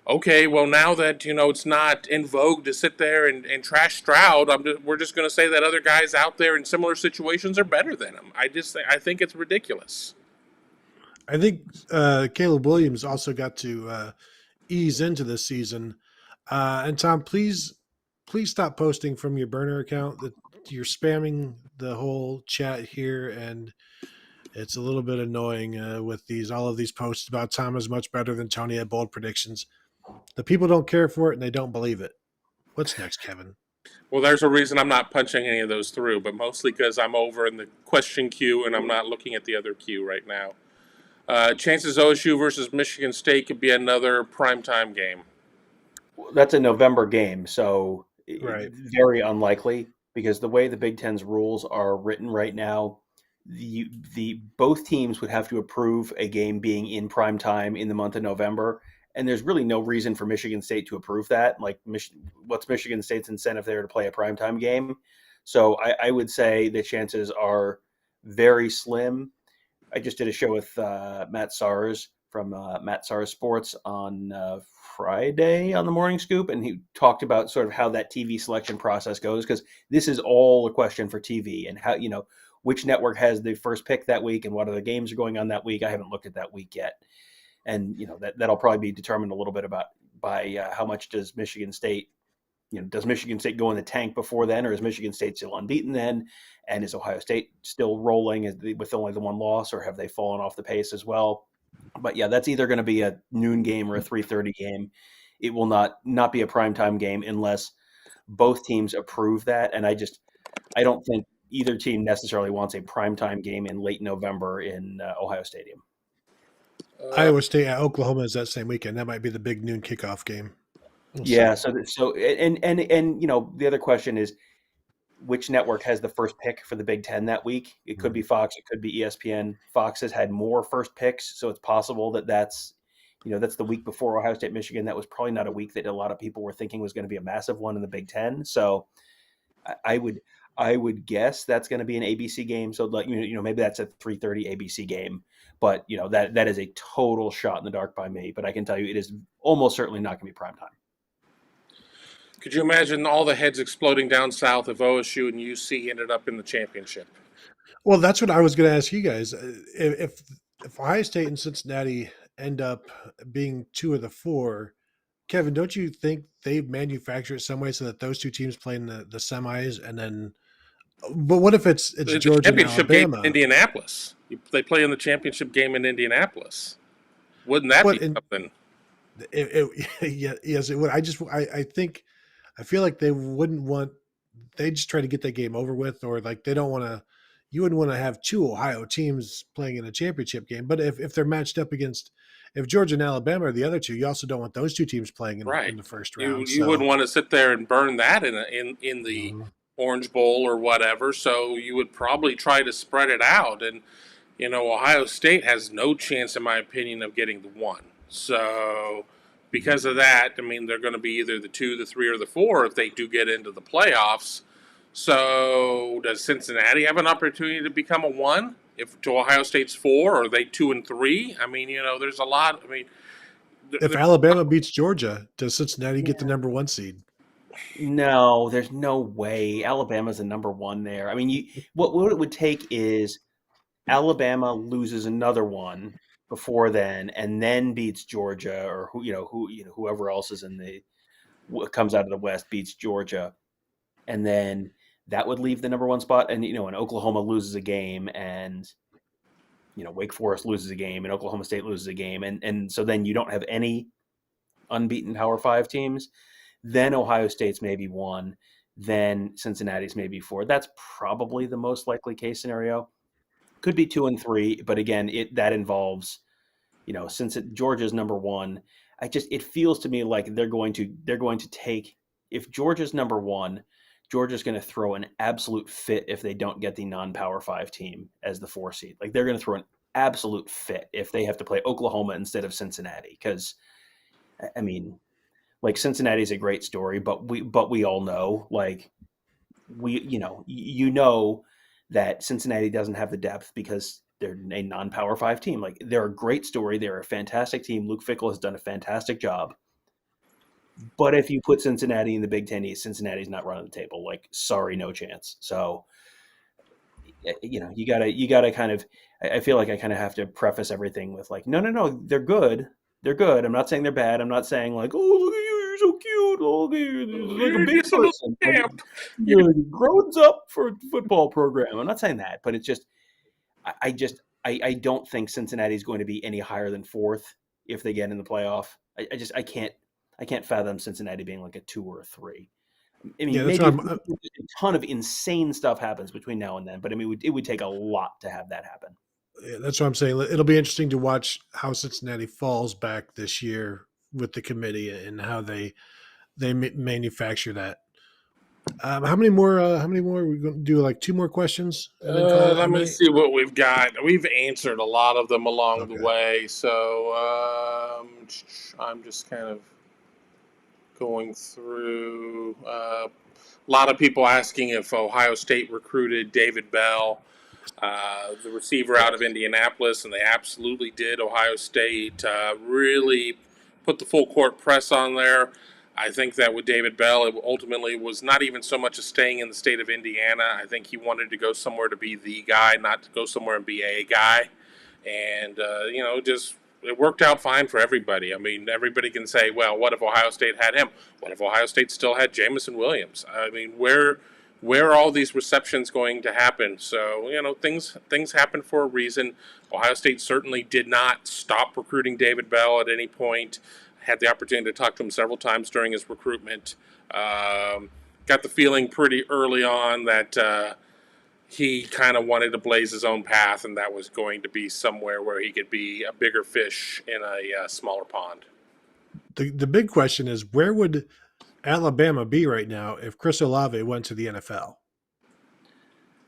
okay, well, now that, it's not in vogue to sit there and trash Stroud, we're just going to say that other guys out there in similar situations are better than him. I think it's ridiculous. I think Caleb Williams also got to ease into this season. And Tom, please stop posting from your burner account. That you're spamming the whole chat here, and it's a little bit annoying with all of these posts about Tom is much better than Tony at bold predictions. The people don't care for it and they don't believe it. What's next, Kevin? Well, there's a reason I'm not punching any of those through, but mostly because I'm over in the question queue and I'm not looking at the other queue right now. Chances OSU versus Michigan State could be another primetime game. That's a November game, so Right. very unlikely because the way the Big Ten's rules are written right now, the both teams would have to approve a game being in prime time in the month of November, and there's really no reason for Michigan State to approve that. Like, what's Michigan State's incentive there to play a primetime game? So I would say the chances are very slim. I just did a show with Matt Sars from Matt Sars Sports on Friday on the Morning Scoop, and he talked about sort of how that TV selection process goes, because this is all a question for TV and how, which network has the first pick that week and what other games are going on that week. I haven't looked at that week yet. And, that'll probably be determined a little bit by how much does Michigan State, does Michigan State go in the tank before then, or is Michigan State still unbeaten then? And is Ohio State still rolling with only the one loss, or have they fallen off the pace as well? But yeah, that's either going to be a noon game or a 3:30 game. It will not be a primetime game unless both teams approve that. And I don't think either team necessarily wants a primetime game in late November in Ohio Stadium. Iowa State at Oklahoma is that same weekend. That might be the big noon kickoff game. We'll see. So and the other question is, which network has the first pick for the Big Ten that week? It could be Fox, it could be ESPN. Fox has had more first picks, so it's possible that's the week before Ohio State, Michigan. That was probably not a week that a lot of people were thinking was going to be a massive one in the Big Ten. So I would guess that's going to be an ABC game. So maybe that's a 3:30 ABC game. But that is a total shot in the dark by me. But I can tell you, it is almost certainly not going to be primetime. Could you imagine all the heads exploding down south if OSU and UC ended up in the championship? Well, that's what I was going to ask you guys. If Ohio State and Cincinnati end up being two of the four, Kevin, don't you think they manufacture it some way so that those two teams play in the semis and then? But what if it's the Georgia and championship Alabama? game in Indianapolis? They play in the championship game in Indianapolis. Wouldn't that be something? Yes, it would. I feel like they wouldn't want. They just try to get that game over with, or like they don't want to. You wouldn't want to have two Ohio teams playing in a championship game. But if they're matched up against, if Georgia and Alabama are the other two, you also don't want those two teams playing in the first round. You wouldn't want to sit there and burn that in the Orange Bowl or whatever. So you would probably try to spread it out. And Ohio State has no chance, in my opinion, of getting the one. So because of that, I mean, they're going to be either the 2, the 3, or the 4 if they do get into the playoffs. So does Cincinnati have an opportunity to become a 1 if to Ohio State's 4? Or are they 2 and 3? I mean, there's a lot. I mean, if Alabama beats Georgia, does Cincinnati get the number 1 seed? No, there's no way. Alabama's the number 1 there. I mean, what it would take is Alabama loses another one before then, and then beats Georgia, or whoever else is comes out of the West beats Georgia, and then that would leave the number 1 spot. And and Oklahoma loses a game, and Wake Forest loses a game, and Oklahoma State loses a game, and so then you don't have any unbeaten Power 5 teams. Then Ohio State's maybe 1, then Cincinnati's maybe 4. That's probably the most likely case scenario. Could be 2 and 3, but again, that involves, since Georgia's number 1, it feels to me like they're going to take, if Georgia's number 1, Georgia's going to throw an absolute fit if they don't get the non-Power 5 team as the 4 seed. Like, they're going to throw an absolute fit if they have to play Oklahoma instead of Cincinnati, because I mean, like, Cincinnati's a great story, but we all know, like, that Cincinnati doesn't have the depth because they're a non-Power 5 team. Like, they're a great story. They're a fantastic team. Luke Fickell has done a fantastic job. But if you put Cincinnati in the Big Ten East, Cincinnati's not running the table. Like, sorry, no chance. So, you gotta kind of, I feel like I kind of have to preface everything with like, no, they're good. They're good. I'm not saying they're bad. I'm not saying like, oh, look at you, you're so cute. Oh, look at you, you're like a big person. You're grown up for a football program. I'm not saying that, but it's just, I don't think Cincinnati is going to be any higher than 4th if they get in the playoff. I can't I can't fathom Cincinnati being like a 2 or a 3. I Yeah, mean, that's maybe what a ton of insane stuff happens between now and then, but I mean, it would take a lot to have that happen. that's what I'm saying. It'll be interesting to watch how Cincinnati falls back this year with the committee and how they manufacture that. How many more? How many more? We're going to do like 2 more questions and then call it Let a me night. see what we've got. We've answered a lot of them along the Okay. way, so I'm just kind of going through. A lot of people asking if Ohio State recruited David Bell, the receiver out of Indianapolis, and they absolutely did. Ohio State really put the full court press on there. I think that with David Bell, it ultimately was not even so much as staying in the state of Indiana. I think he wanted to go somewhere to be the guy, not to go somewhere and be a guy. And, just it worked out fine for everybody. I mean, everybody can say, well, what if Ohio State had him? What if Ohio State still had Jamison Williams? I mean, where are all these receptions going to happen? So, things happen for a reason. Ohio State certainly did not stop recruiting David Bell at any point. Had the opportunity to talk to him several times during his recruitment. Got the feeling pretty early on that he kind of wanted to blaze his own path, and that was going to be somewhere where he could be a bigger fish in a smaller pond. The big question is, where would Alabama be right now if Chris Olave went to the NFL?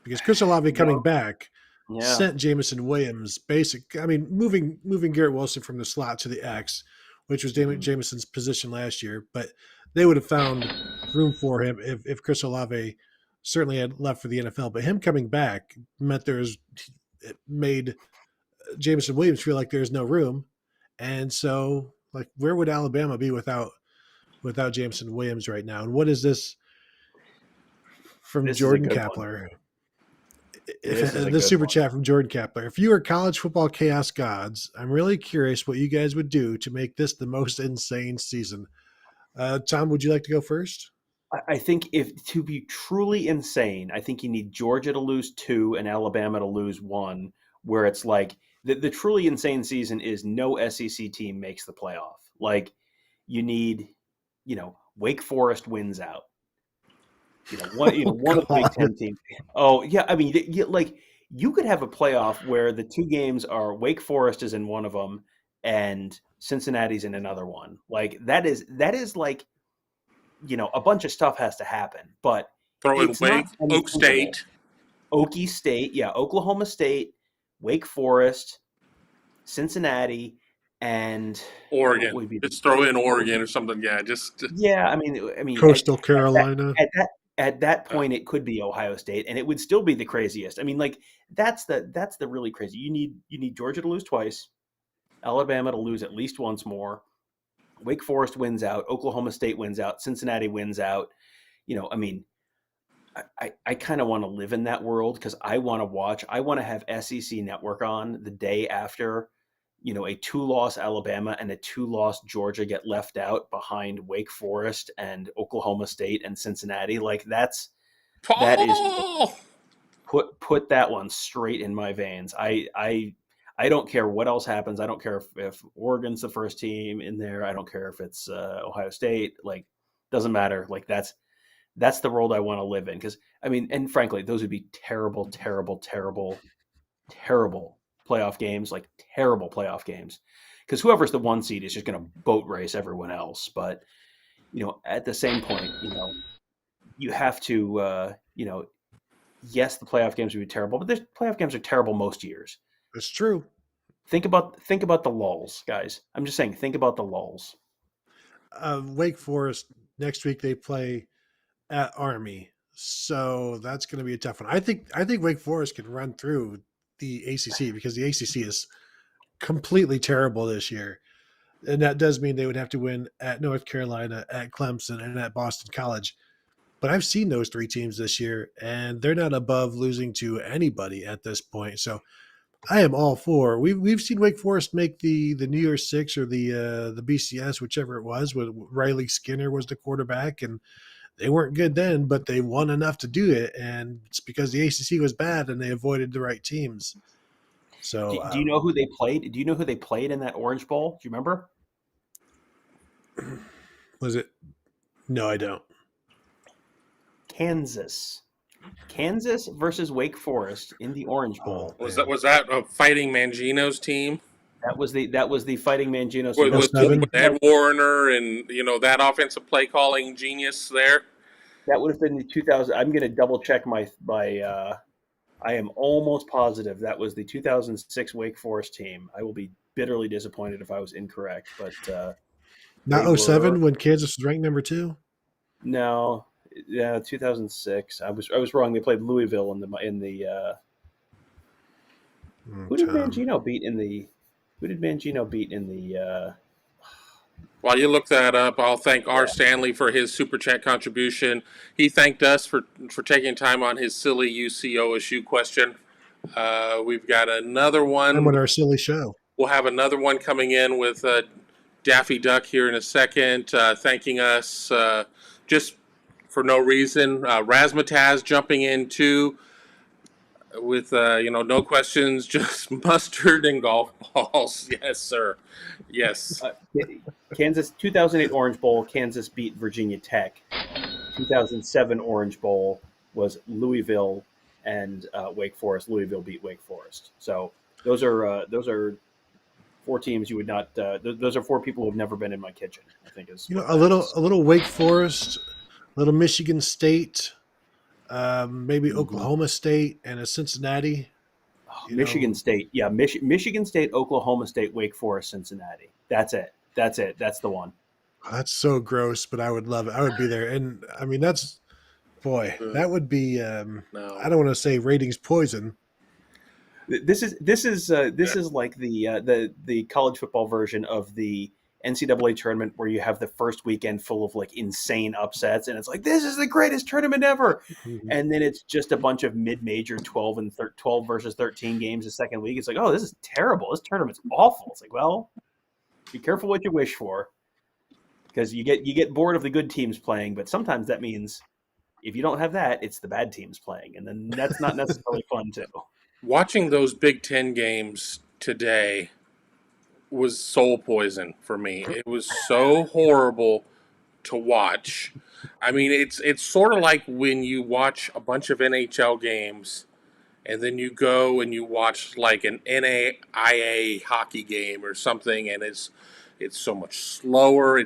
Because Chris Olave coming back sent Jamison Williams moving Garrett Wilson from the slot to the X, which was Jamison's position last year, but they would have found room for him if Chris Olave certainly had left for the NFL. But him coming back meant it made Jamison Williams feel like there's no room. And so, like, where would Alabama be without Jamison Williams right now? And what is this from Jordan Kapler? This super chat from Jordan Kapler. If you were college football chaos gods, I'm really curious what you guys would do to make this the most insane season. Tom, would you like to go first? I think if to be truly insane, I think you need Georgia to lose 2 and Alabama to lose 1, where it's like the truly insane season is no SEC team makes the playoff. Like you need, Wake Forest wins out. One of the Big Ten teams. Oh yeah, I mean, you could have a playoff where the 2 games are Wake Forest is in one of them and Cincinnati's in another one. Like that is like, a bunch of stuff has to happen. But throw in Wake, Oak State, Okie State, yeah, Oklahoma State, Wake Forest, Cincinnati, and Oregon. Just throw in Oregon or something. Yeah, I mean, Coastal Carolina. At that point, it could be Ohio State, and it would still be the craziest. I mean, like that's the really crazy. You need Georgia to lose twice, Alabama to lose at least once more, Wake Forest wins out, Oklahoma State wins out, Cincinnati wins out. I kind of want to live in that world because I want to have SEC Network on the day after, a 2-loss Alabama and a 2-loss Georgia get left out behind Wake Forest and Oklahoma State and Cincinnati. Like that is put that one straight in my veins. I don't care what else happens. I don't care if Oregon's the first team in there. I don't care if it's Ohio State. Like, doesn't matter. Like that's the world I want to live in. Because and frankly, those would be terrible, terrible, terrible, terrible playoff games. Like terrible playoff games. Because whoever's the 1 seed is just going to boat race everyone else. But at the same point, you have to, yes, the playoff games would be terrible, but the playoff games are terrible most years. It's true. Think about the lulls, guys. I'm just saying, think about the lulls. Wake Forest next week they play at Army, so that's going to be a tough one. I think Wake Forest can run through the ACC because the ACC is completely terrible this year, and that does mean they would have to win at North Carolina, at Clemson, and at Boston College. But I've seen those 3 teams this year, and they're not above losing to anybody at this point. So I am all for. We've seen Wake Forest make the New Year's Six or the BCS, whichever it was, when Riley Skinner was the quarterback, and they weren't good then, but they won enough to do it, and it's because the ACC was bad and they avoided the right teams. So, do you know who they played? Do you know who they played in that Orange Bowl? Do you remember? Was it? No, I don't. Kansas versus Wake Forest in the Orange Bowl. Oh, Was man. that Fighting Mangino's team That was the Fighting Mangino. So with, that with, was 07? with Ed Warner and that offensive play calling genius there? that would have been the 2000. I'm going to double check my. I am almost positive that was the 2006 Wake Forest team. I will be bitterly disappointed if I was incorrect, but they Not 07 were when Kansas was ranked number 2? no, yeah, 2006. I was wrong. They played Louisville in the. Who did Mangino beat in the? Who did Mangino beat in the? While you look that up, I'll thank R. Stanley for his super chat contribution. He thanked us for taking time on his silly UC OSU question. We've got another one. And with our silly show. We'll have another one coming in with Daffy Duck here in a second, thanking us just for no reason. Razmataz jumping in too with no questions, just mustard and golf balls. Yes, sir. Yes. Kansas 2008 Orange Bowl. Kansas beat Virginia Tech. 2007 Orange Bowl was Louisville and Wake Forest. Louisville beat Wake Forest. So those are 4 teams you would not. Those are 4 people who have never been in my kitchen. I think is A little Wake Forest, a little Michigan State, maybe Oklahoma State, and a Cincinnati. Michigan State, yeah, Michigan State, Oklahoma State, Wake Forest, Cincinnati. That's it. That's the one. That's so gross, but I would love it. I would be there, and I mean that would be. No. I don't want to say ratings poison. This is like the college football version of the NCAA tournament where you have the first weekend full of like insane upsets, and it's like this is the greatest tournament ever, and then it's just a bunch of mid-major 12 versus 13 games the second week. It's like, oh, this is terrible. This tournament's awful. It's like, well, be careful what you wish for, because you get bored of the good teams playing, but sometimes that means if you don't have that, it's the bad teams playing, and then that's not necessarily fun too. Watching those Big Ten games today was soul poison for me. It was so horrible to watch. I mean, it's sort of like when you watch a bunch of NHL games and then you go and you watch like an NAIA hockey game or something, and it's so much slower.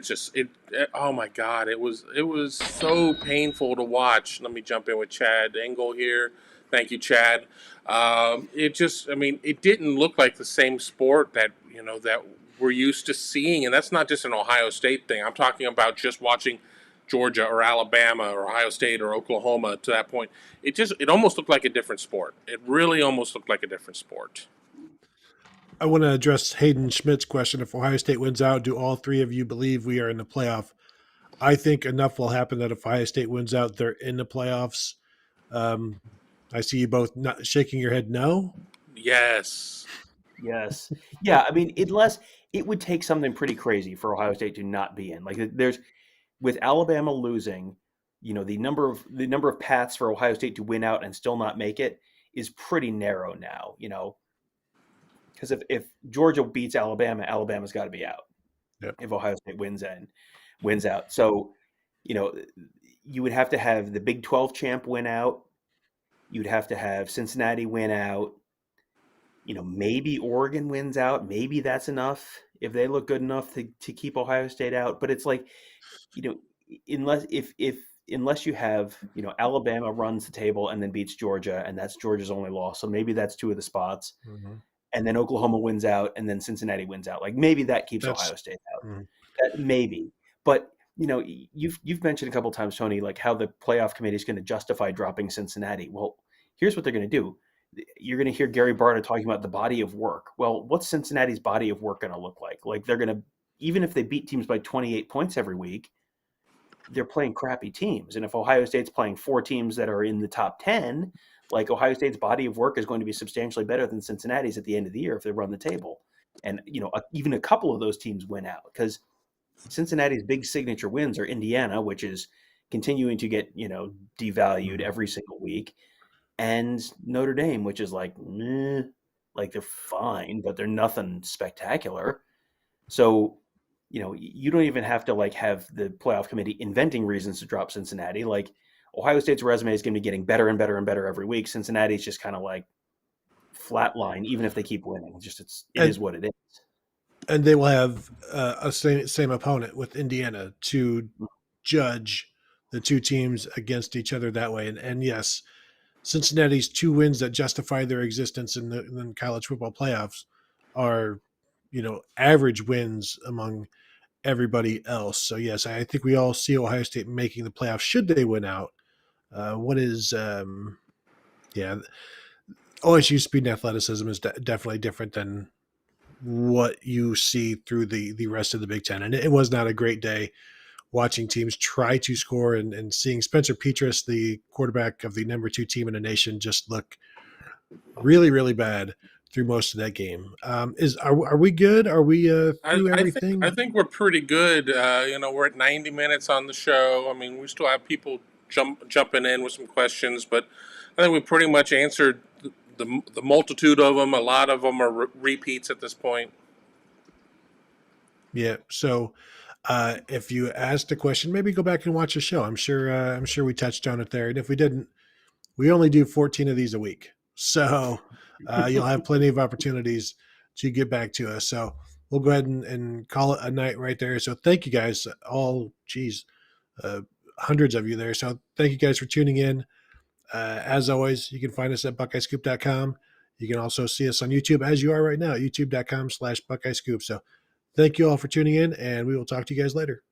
Oh my God, it was so painful to watch. Let me jump in with Chad Engel here. Thank you, Chad. It didn't look like the same sport that we're used to seeing, and that's not just an Ohio State thing. I'm talking about just watching Georgia or Alabama or Ohio State or Oklahoma to that point. It almost looked like a different sport. It really almost looked like a different sport. I want to address Hayden Schmidt's question. If Ohio State wins out, do all 3 of you believe we are in the playoff? I think enough will happen that if Ohio State wins out, they're in the playoffs. I see you both not shaking your head no. Yes. Yeah. I mean, it would take something pretty crazy for Ohio State to not be in. Like with Alabama losing, the number of paths for Ohio State to win out and still not make it is pretty narrow now. Because if Georgia beats Alabama, Alabama's got to be out. Yep. If Ohio State wins out, so you would have to have the Big 12 champ win out. You'd have to have Cincinnati win out. Maybe Oregon wins out. Maybe that's enough if they look good enough to keep Ohio State out. But it's like, unless you have, Alabama runs the table and then beats Georgia, and that's Georgia's only loss. So maybe that's 2 of the spots. Mm-hmm. And then Oklahoma wins out, and then Cincinnati wins out. Like maybe that keeps Ohio State out. Mm-hmm. That maybe. But you've mentioned a couple of times, Tony, like how the playoff committee is going to justify dropping Cincinnati. Well, here's what they're going to do. You're going to hear Gary Barta talking about the body of work. Well, what's Cincinnati's body of work going to look like? Like they're going to, even if they beat teams by 28 points every week, they're playing crappy teams. And if Ohio State's playing 4 teams that are in the top 10, like Ohio State's body of work is going to be substantially better than Cincinnati's at the end of the year if they run the table. And, even a couple of those teams win out, because Cincinnati's big signature wins are Indiana, which is continuing to get, devalued every single week, and Notre Dame, which is like they're fine, but they're nothing spectacular. So, you don't even have to like have the playoff committee inventing reasons to drop Cincinnati. Like Ohio State's resume is going to be getting better and better and better every week. Cincinnati's just kind of like flatline, even if they keep winning. It is what it is. And they will have a same opponent with Indiana to judge the two teams against each other that way. And yes, Cincinnati's 2 wins that justify their existence in the college football playoffs are, average wins among everybody else. So yes, I think we all see Ohio State making the playoffs should they win out. OSU's speed and athleticism is definitely different than what you see through the rest of the Big Ten. And it was not a great day watching teams try to score and seeing Spencer Petras, the quarterback of the number 2 team in the nation, just look really, really bad through most of that game. Are we good? Are we through everything? I think we're pretty good. We're at 90 minutes on the show. I mean, we still have people jumping in with some questions, but I think we pretty much answered the multitude of them. A lot of them are repeats at this point. Yeah. So if you asked a question, maybe go back and watch the show. I'm sure we touched on it there. And if we didn't, we only do 14 of these a week. So you'll have plenty of opportunities to get back to us. So we'll go ahead and call it a night right there. So thank you guys hundreds of you there. So thank you guys for tuning in. As always, you can find us at BuckeyeScoop.com. You can also see us on YouTube as you are right now, youtube.com/BuckeyeScoop. So thank you all for tuning in, and we will talk to you guys later.